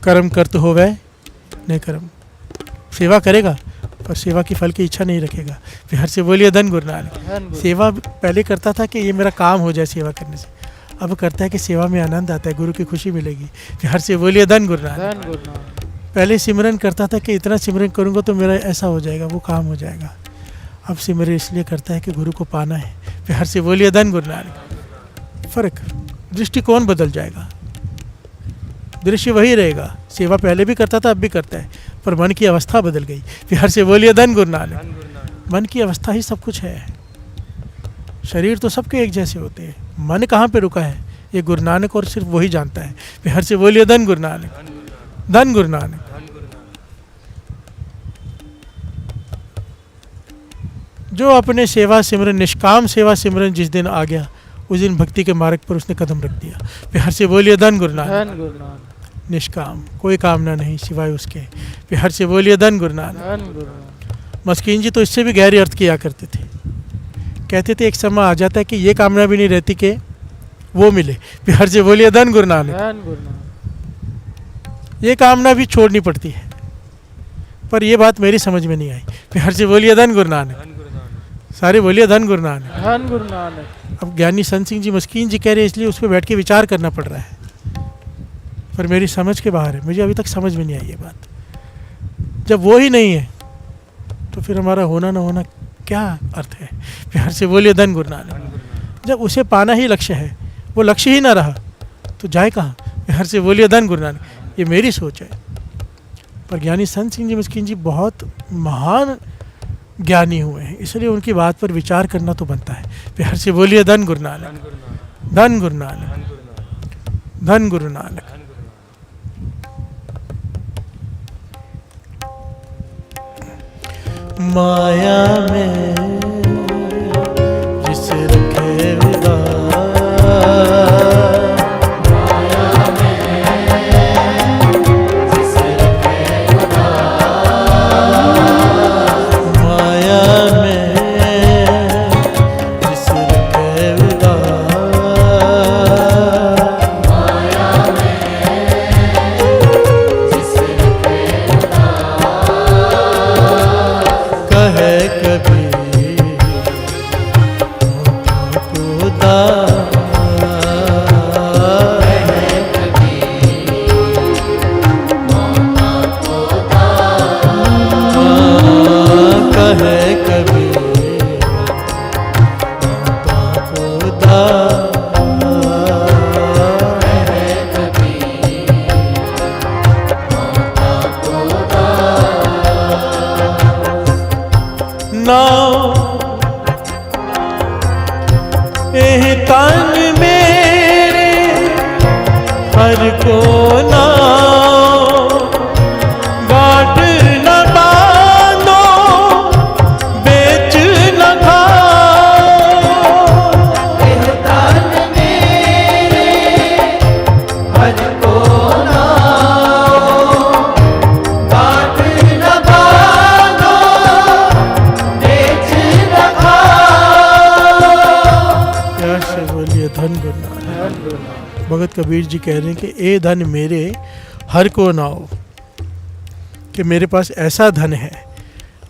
कर्म करते हो वह नहीं कर्म, सेवा करेगा पर सेवा की फल की इच्छा नहीं रखेगा। फिर से बोलिए धन गुरु नानक। धन गुरु। सेवा पहले करता था कि ये मेरा काम हो जाए सेवा करने से, अब करता है कि सेवा में आनंद आता है, गुरु की खुशी मिलेगी। फिर से बोलिए धन गुरु नानक। धन गुरु नानक। पहले सिमरन करता था कि इतना सिमरन करूँगा तो मेरा ऐसा हो जाएगा, वो काम हो जाएगा। अब सिमरन इसलिए करता है कि गुरु को पाना है। फिर से बोलिए धन गुरु नानक। फर्क, दृष्टिकोण बदल जाएगा, दृश्य वही रहेगा। सेवा पहले भी करता था, अब भी करता है, पर मन की अवस्था बदल गई। फिर से बोलिए धन गुरु नानक। मन की अवस्था ही सब कुछ है। शरीर तो सबके एक जैसे होते हैं, मन कहाँ पे रुका है ये गुरु नानक और सिर्फ वही जानता है। फिर से बोलिए धन गुरु नानक। धन गुरु नानक। जो अपने सेवा सिमरन, निष्काम सेवा सिमरन जिस दिन आ गया, उस दिन भक्ति के मार्ग पर उसने कदम रख दिया। फिर से बोलिए धन गुरु नानक। धन गुरु नानक। निष्काम, कोई कामना नहीं सिवाय उसके। फिर से बोलिए धन गुरु नानक। धन गुरु नानक। मस्कीन जी तो इससे भी गहरे अर्थ किया करते थे, कहते थे एक समय आ जाता है कि ये कामना भी नहीं रहती कि वो मिले। फिर से बोलिए धन गुरु नानक। धन गुरु नानक। ये कामना भी छोड़नी पड़ती है, पर ये बात मेरी समझ में नहीं आई। फिर से बोलिए धन गुरु नानक। सारे बोलिए धन गुरु नानक। धन गुरु नानक। अब ज्ञानी संत सिंह जी मस्कीन जी कह रहे हैं, इसलिए उस पर बैठ के विचार करना पड़ रहा है, पर मेरी समझ के बाहर है। मुझे अभी तक समझ में नहीं आई ये बात। जब वो ही नहीं है तो फिर हमारा होना ना होना क्या अर्थ है। फिर से बोलिए धन गुरु नानक। जब उसे पाना ही लक्ष्य है, वो लक्ष्य ही ना रहा तो जाए कहाँ। फिर से बोलिए धन गुरु नानक। ये मेरी सोच है, पर ज्ञानी संत सिंह जी मस्कीन जी बहुत महान ज्ञानी हुए हैं, इसलिए उनकी बात पर विचार करना तो बनता है। फिर से बोलिए धन गुरु नानक। धन गुरु नानक। धन गुरु नानक। माया में जिस रखे तन मेरे हर को ना गांठ न बांधो, बेच न खाओ। तन मेरे हर को ना गांठ न बांधो, बेच न खाओ। प्यार से बोलिए धन गुरु नानक। भगत कबीर जी कह रहे हैं कि ए धन मेरे हर को नाओ। कि मेरे पास ऐसा धन है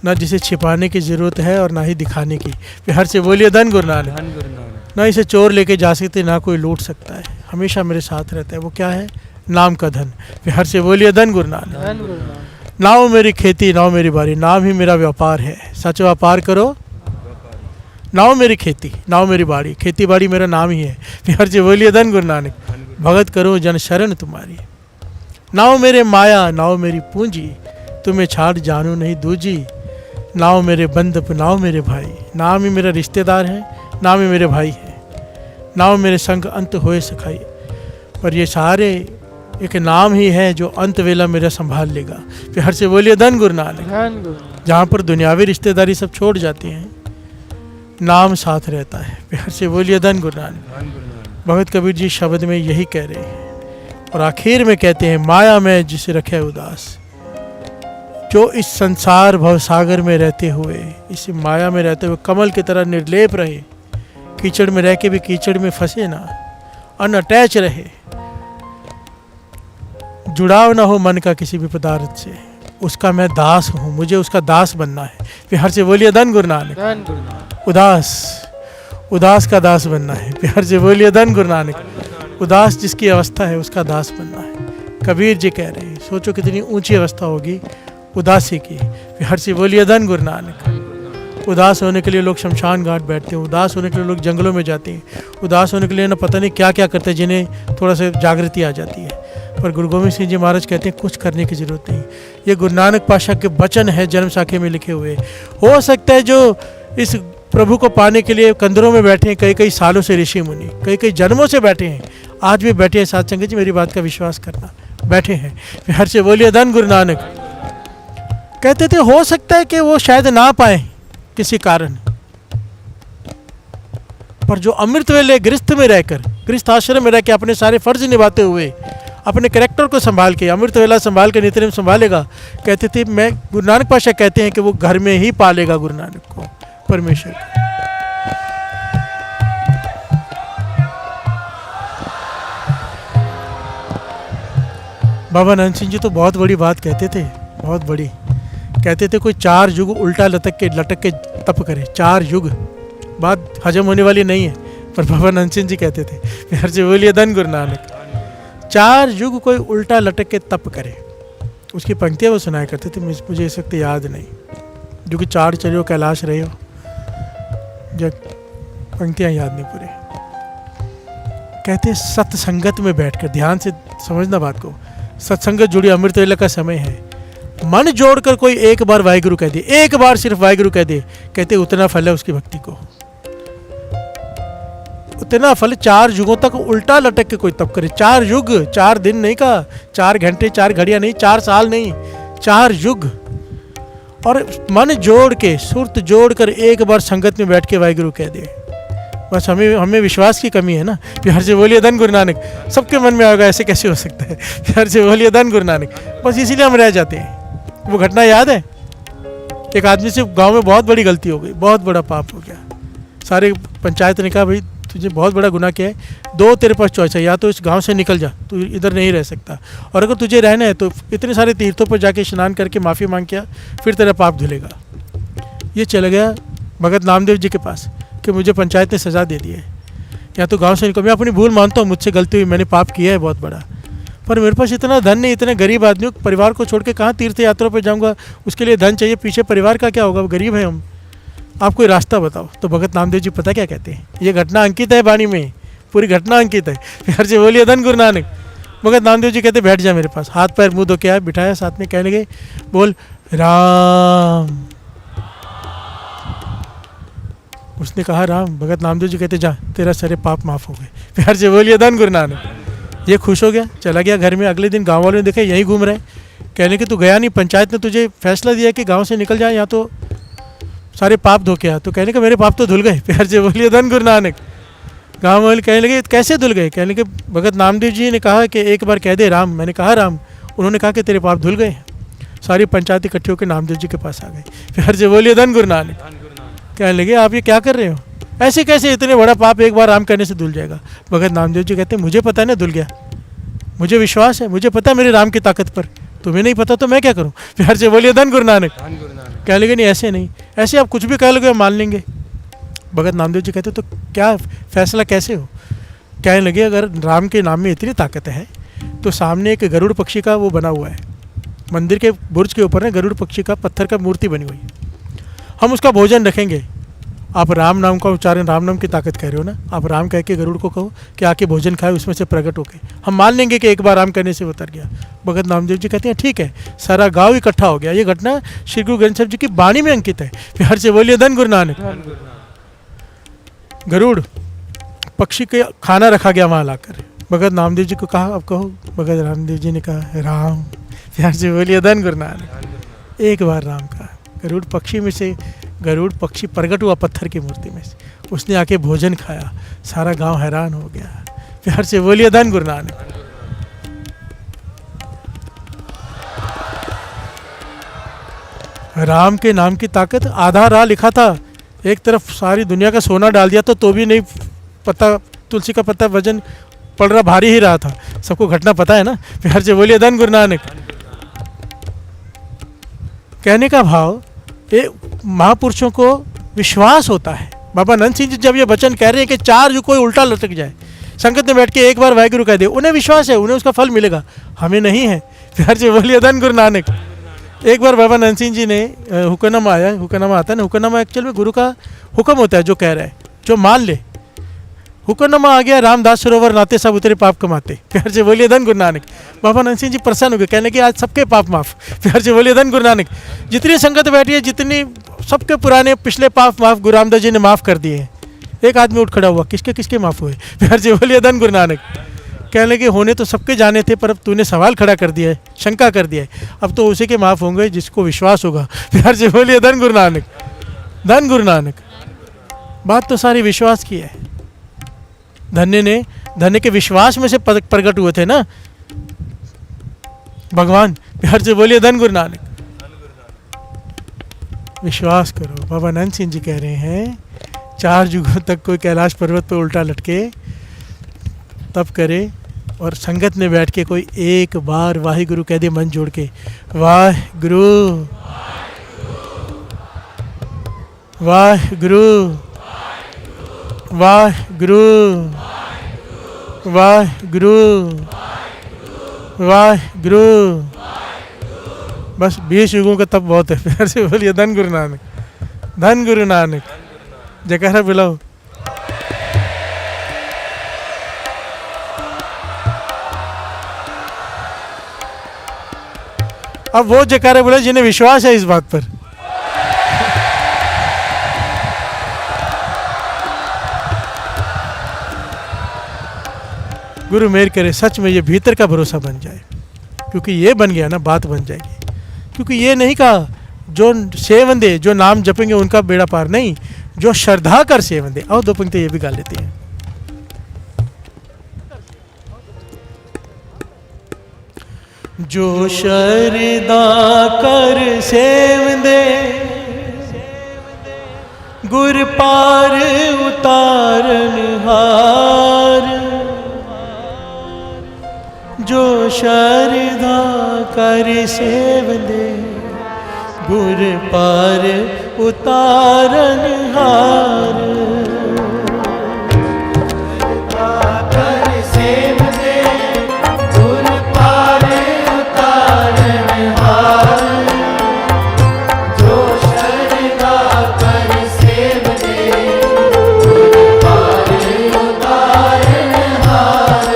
ना जिसे छिपाने की ज़रूरत है और ना ही दिखाने की। फिर से बोलिए धन गुरु नानक। धन गुरु नानक। ना इसे चोर लेके जा सकते, ना कोई लूट सकता है, हमेशा मेरे साथ रहता है। वो क्या है? नाम का धन। फिर से बोलिए धन गुरु नानक। धन गुरु नानक। ना हो मेरी खेती, ना हो मेरी बारी, नाम ही मेरा व्यापार है। सच व्यापार करो, ना हो मेरी खेती, ना हो मेरी बाड़ी, खेती बाड़ी मेरा नाम ही है। फिर से बोलिए धन गुरु नानक। भगत करो जन शरण तुम्हारी, ना हो मेरे माया, ना हो मेरी पूंजी, तुम्हें छाड़ जानू नहीं दूजी। ना हो मेरे बंधप, ना हो मेरे भाई, नाम ही मेरा रिश्तेदार है, नाम ही मेरे भाई है। ना हो मेरे संग अंत होए सखाई, पर ये सारे एक नाम ही है जो अंत वेला मेरा संभाल लेगा। फिर से बोलिए धन गुरु नानक। धन गुरु नानक। जहाँ पर दुनियावी रिश्तेदारी सब छोड़ जाती हैं, नाम साथ रहता है। फिर से बोलिए धन गुरु नानक। धन गुरु नानक। भगत कबीर जी शब्द में यही कह रहे हैं और आखिर में कहते हैं, माया में जिसे रखे उदास, जो इस संसार भवसागर में रहते हुए, इस माया में रहते हुए कमल की तरह निर्लेप रहे, कीचड़ में रह के भी कीचड़ में फंसे ना, अनअटैच रहे, जुड़ाव ना हो मन का किसी भी पदार्थ से, उसका मैं दास हूँ, मुझे उसका दास बनना है। फिर से बोलिए धन गुरु नानक। धन गुरु नानक। उदास का दास बनना है। प्यार से बोलिए धन गुरु नानक। उदास जिसकी अवस्था है उसका दास बनना है। कबीर जी कह रहे हैं, सोचो कितनी ऊंची अवस्था होगी उदासी की। प्यार से बोलिए धन गुरु नानक। उदास होने के लिए लोग शमशान घाट बैठते हैं, उदास होने के लिए लोग जंगलों में जाते हैं, उदास होने के लिए ना पता नहीं क्या क्या करते हैं, जिन्हें थोड़ा सा जागृति आ जाती है। पर गुरु गोविंद सिंह जी महाराज कहते हैं कुछ करने की ज़रूरत नहीं। ये गुरु नानक पातशाह के वचन है, जन्म साखे में लिखे हुए। हो सकता है जो इस प्रभु को पाने के लिए कंदरों में बैठे हैं, कई कई सालों से ऋषि मुनि, कई कई जन्मों से बैठे हैं, आज भी बैठे हैं साथ संगत जी, मेरी बात का विश्वास करना, बैठे हैं। हर से बोलिए धन गुरु नानक। कहते थे हो सकता है कि वो शायद ना पाए किसी कारण, पर जो अमृत वेले गृहस्थ में रहकर, गृहस्थ आश्रम में रह के अपने सारे फर्ज निभाते हुए, अपने कैरेक्टर को संभाल के, अमृत वेला संभाल के नित्यनेम संभालेगा, कहते थे मैं, गुरु नानक पातशाह कहते हैं कि वो घर में ही पालेगा गुरु नानक को, परमेश्वर को। बाबा नंद सिंह जी तो बहुत बड़ी बात कहते थे, बहुत बड़ी कहते थे, कोई 4 युग उल्टा लटक के तप करे। 4 युग बात हजम होने वाली नहीं है, पर बाबा नंद सिंह जी कहते थे। प्यार से बोलिए धन गुरु नानक। 4 युग कोई उल्टा लटक के तप करे, उसकी पंक्तियाँ वो सुनाया करते थे, मुझे इस वक्त याद नहीं। जो कि 4 चलो कैलाश रहे हो, जब पंक्तियाँ याद नहीं पूरे। कहते सत्संगत में बैठकर, ध्यान से समझना बात को, सत्संगत जुड़ी अमृत वेला का समय है, मन जोड़कर कोई एक बार वाहिगुरु कह दे, एक बार सिर्फ वाहिगुरु कह दे, कहते उतना फल है उसकी भक्ति को, उतना फल। 4 युगों तक उल्टा लटक के कोई तप करे। 4 युग, 4 दिन नहीं कहा, 4 घंटे 4 घड़ियां नहीं, 4 साल नहीं, 4 युग। और मन जोड़ के, सुरत जोड़ कर एक बार संगत में बैठ के वाहिगुरु कह दे। बस हमें विश्वास की कमी है ना। प्यार से बोलिए धन गुरु नानक। सबके मन में आएगा ऐसे कैसे हो सकता है। प्यार से बोलिए धन गुरु नानक। बस इसीलिए हम रह जाते हैं। वो घटना याद है, एक आदमी से गांव में बहुत बड़ी गलती हो गई, बहुत बड़ा पाप हो गया। सारे पंचायत ने कहा भाई तुझे बहुत बड़ा गुनाह किया है, 2 तेरे पास चॉइस है, या तो इस गांव से निकल जा, तू इधर नहीं रह सकता, और अगर तुझे रहना है तो इतने सारे तीर्थों पर जाके स्नान करके माफ़ी मांग किया, फिर तेरा पाप धुलेगा। ये चला गया भगत नामदेव जी के पास कि मुझे पंचायत ने सज़ा दे दी है, या तो गांव से निकल। मैं अपनी भूल मानता हूँ, मुझसे गलती हुई, मैंने पाप किया है बहुत बड़ा, पर मेरे पास इतना धन नहीं, इतने गरीब आदमियों परिवार को छोड़ के कहाँ तीर्थ यात्रा पर जाऊँगा, उसके लिए धन चाहिए, पीछे परिवार का क्या होगा, गरीब है हम, आप कोई रास्ता बताओ। तो भगत नामदेव जी पता क्या कहते हैं, ये घटना अंकित है वाणी में, पूरी घटना अंकित है। फिर से बोलिए धन गुरु नानक। भगत नामदेव जी कहते बैठ जा मेरे पास, हाथ पैर मुँह धो के आया, बिठाया साथ में, कहने लगे बोल राम। उसने कहा राम। भगत नामदेव जी कहते जा, तेरा सारे पाप माफ़ हो गए। प्यार से बोलिए धन गुरु नानक। ये खुश हो गया, चला गया घर में। अगले दिन गाँव वालों ने देखा यहीं घूम रहे, कहने कि तू गया नहीं, पंचायत ने तुझे फैसला दिया कि गाँव से निकल जाए, या तो सारे पाप धो के आ। तो कहने के मेरे पाप तो धुल गए। प्यार से बोलिए धन गुरु नानक। गाँव वाले कहने लगे कैसे धुल गए, कहने के भगत नामदेव जी ने कहा कि एक बार कह दे राम। मैंने कहा राम, उन्होंने कहा कि तेरे पाप धुल गए। सारी पंचायत इकट्ठी होकर नामदेव जी के पास आ गए। प्यार से बोलिए धन गुरु नानक। कहने लगे आप ये क्या कर रहे हो, ऐसे कैसे इतने बड़ा पाप एक बार राम करने से धुल जाएगा। भगत नामदेव जी कहते मुझे पता है ना धुल गया, मुझे विश्वास है, मुझे पता है मेरे राम की ताकत पर, तुम्हें नहीं पता तो मैं क्या करूं? प्यार से बोलिए धन गुरु नानक। धन गुरु नानक। कह लगे नहीं ऐसे नहीं, ऐसे आप कुछ भी कह लोगे हम मान लेंगे। भगत नामदेव जी कहते तो क्या फैसला कैसे हो? कहने लगे अगर राम के नाम में इतनी ताकत है तो सामने एक गरुड़ पक्षी का वो बना हुआ है, मंदिर के बुर्ज के ऊपर ना गरुड़ पक्षी का पत्थर का मूर्ति बनी हुई है, हम उसका भोजन रखेंगे। आप राम नाम का उच्चारण, राम नाम की ताकत कह रहे हो ना, आप राम कह के गरुड़ को कहो कि आके भोजन खाए, उसमें से प्रकट होके हम मान लेंगे कि एक बार राम कहने से उतर गया। भगत नामदेव जी कहते हैं ठीक है, सारा गांव इकट्ठा हो गया। ये घटना श्री गुरु ग्रंथ साहिब जी की वाणी में अंकित है। प्यार से बोलिए धन गुरु नानक। धन गुरु नानक। गरुड़ पक्षी के खाना रखा गया वहाँ लाकर। भगत नामदेव जी को कहा अब कहो। भगत रामदेव जी ने कहा राम। प्यार से बोलिए धन गुरु नानक। धन गुरु नानक। एक बार राम कहा। गरुड़ पक्षी में से, गरुड़ पक्षी प्रकट हुआ पत्थर की मूर्ति में से, उसने आके भोजन खाया, सारा गांव हैरान हो गया। प्यार से बोलिए धन गुरु नानक। राम के नाम की ताकत, आधा राह लिखा था, एक तरफ सारी दुनिया का सोना डाल दिया तो भी नहीं पता, तुलसी का पत्ता वजन पड़ रहा, भारी ही रहा था। सबको घटना पता है ना। प्यार से बोलिए धन गुरु नानक। कहने का भाव, ये महापुरुषों को विश्वास होता है। बाबा नंद सिंह जी जब ये वचन कह रहे हैं कि चार जो कोई उल्टा लटक जाए, संगत में बैठ के एक बार वाहिगुरु कह दे, उन्हें विश्वास है, उन्हें उसका फल मिलेगा, हमें नहीं है। प्यार से बोलिए धन गुरु नानक। एक बार बाबा नंद सिंह जी ने हुक्मनामा आया, हुक्मनामा आता है ना, हुक्मनामा एक्चुअल में गुरु का हुक्म होता है, जो कह रहा है, जो मान ले। हुक्मनामा आ गया, रामदास सरोवर नाते सब उतरे पाप कमाते। प्यार से बोलिए धन गुरु नानक। बाबा नंद सिंह जी प्रसन्न हो गए, कहने कि आज सबके पाप माफ। प्यार से बोलिए धन गुरु नानक। जितनी संगत बैठी है, जितनी सबके पुराने पिछले पाप माफ गुरु रामदास जी ने माफ कर दिए हैं। एक आदमी उठ खड़ा हुआ, किसके किसके माफ हुए? प्यार से बोलिए धन गुरु नानक। कहने लगे होने तो सबके जाने थे, पर अब तूने सवाल खड़ा कर दिया है, शंका कर दिया है, अब तो उसी के माफ होंगे जिसको विश्वास होगा। प्यार से बोलिए धन गुरु नानक। धन गुरु नानक। बात तो सारी विश्वास की है। धन्य के विश्वास में से प्रकट हुए थे ना भगवान। प्यार से बोलिए धन गुरु नानक। विश्वास करो। बाबा नंद सिंह जी कह रहे हैं 4 युगों तक कोई कैलाश पर्वत पर उल्टा लटके तब करे, और संगत में बैठ के कोई एक बार वाहिगुरु कह दे मन जोड़ के, वाहिगुरु वाहिगुरु वाहिगुरु वाहिगुरु वाहिगुरु। बस 20 युगों का तब बहुत है। प्यार से बोलिए धन गुरु नानक। धन गुरु नानक। जयकारा बुलाओ। अब वो जयकारा बुलाओ जिन्हें विश्वास है इस बात पर। गुरु मेहर करे सच में ये भीतर का भरोसा बन जाए, क्योंकि ये बन गया ना बात बन जाएगी। क्योंकि ये नहीं कहा जो सेवन दे, जो नाम जपेंगे उनका बेड़ा पार, नहीं, जो श्रद्धा कर सेवन दे। आओ 2 पंक्ति ये भी गा लेते हैं। जो श्रद्धा कर सेवन दे, गुर पार उतारन हार। जो श्रद्धा कर सेवन दे, गुर पार उतारन हार। कर सेवन दे, गुर पार उतारन हार। जो श्रद्धा कर सेवन दे, गुर पार उतारन हार।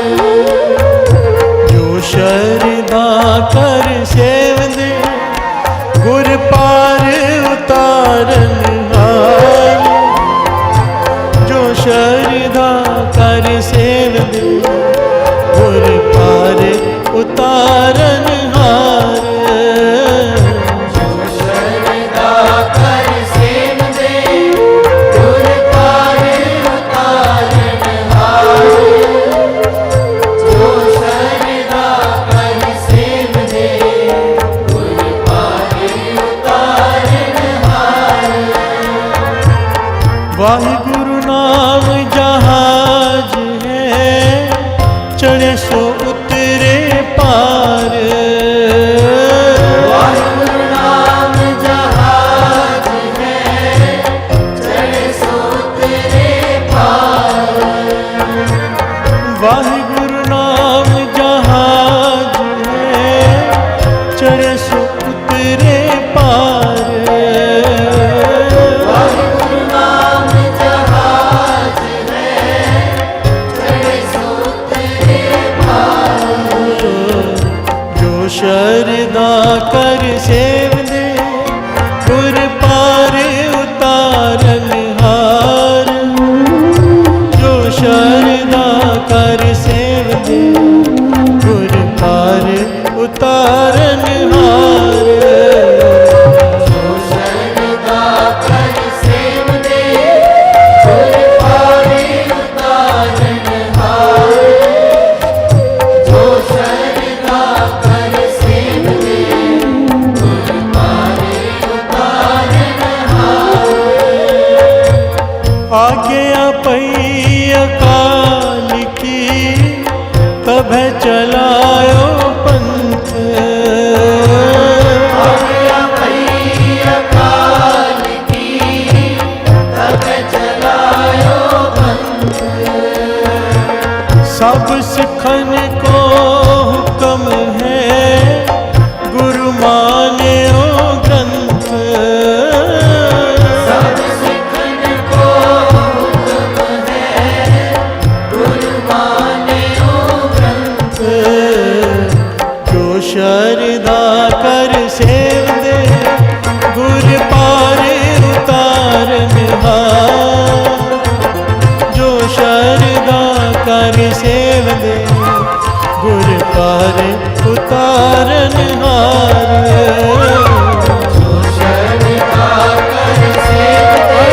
जो श्रद्धा कर सेवन दे, गुर पार उतारन हार। जो श्रद्धा कर सेवन दे, गुर पार उतारन हार। जो श्रद्धा कर सेवन दे, गुर पार उतारन हार। जो श्रद्धा कर सेवन दे, गुर पार उतारन हार। वाहिगुरु नाम जहाज है, चढ़े सो उतरे पार। आज्ञा पई अकाल की तब चलायो पंथ। आज्ञा पई अकाल की तब चलायो पंथ। सब सिखन को हुक्म है गुरु मान्यो ग्रंथ। सब सिखन को हुक्म है गुरु मान्यो ग्रंथ। जो शरदा कर सेव दे गुर पार उतारन हार। जो शरदा कर सेव दे गुर पार उतारन हार। जो शरदा कर सेव दे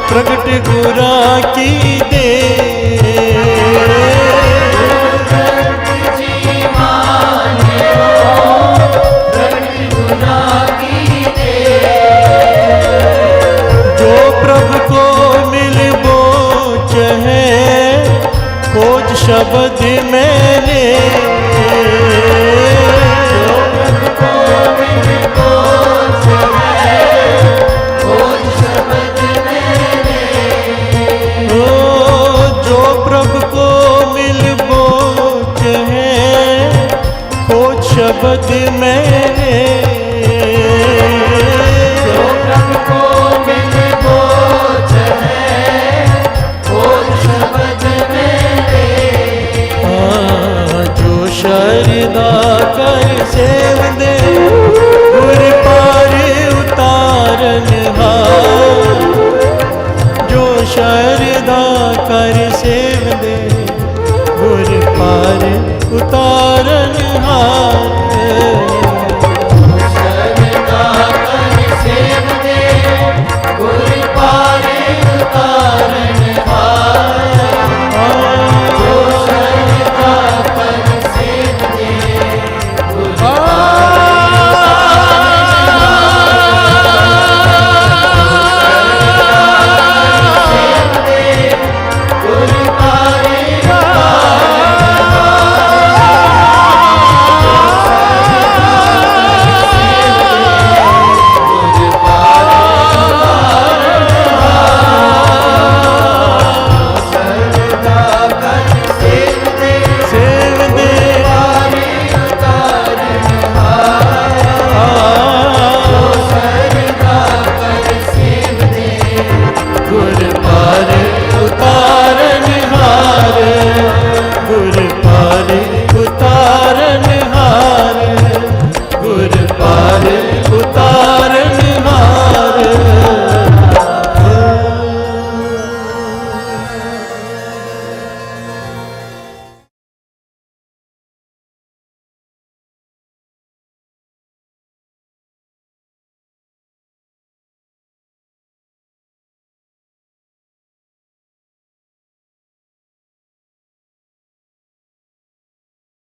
प्रगट गुरा की दे। प्रगट जी मान्यो प्रगट गुरा की दे। जो प्रभु को मिल बोच है खोज शब्द मैंने। जो प्रभु को मिल बोझ है खोज शब्द जो प्रभु को मिल बोच है खोज शब्द मैंने। जो प्रभु को मिल बोझ है खोज शब्द मेरे। जो शरदा कर सेव दे गुर पार उतारन हार। जो शरदा कर सेव दे गुर पार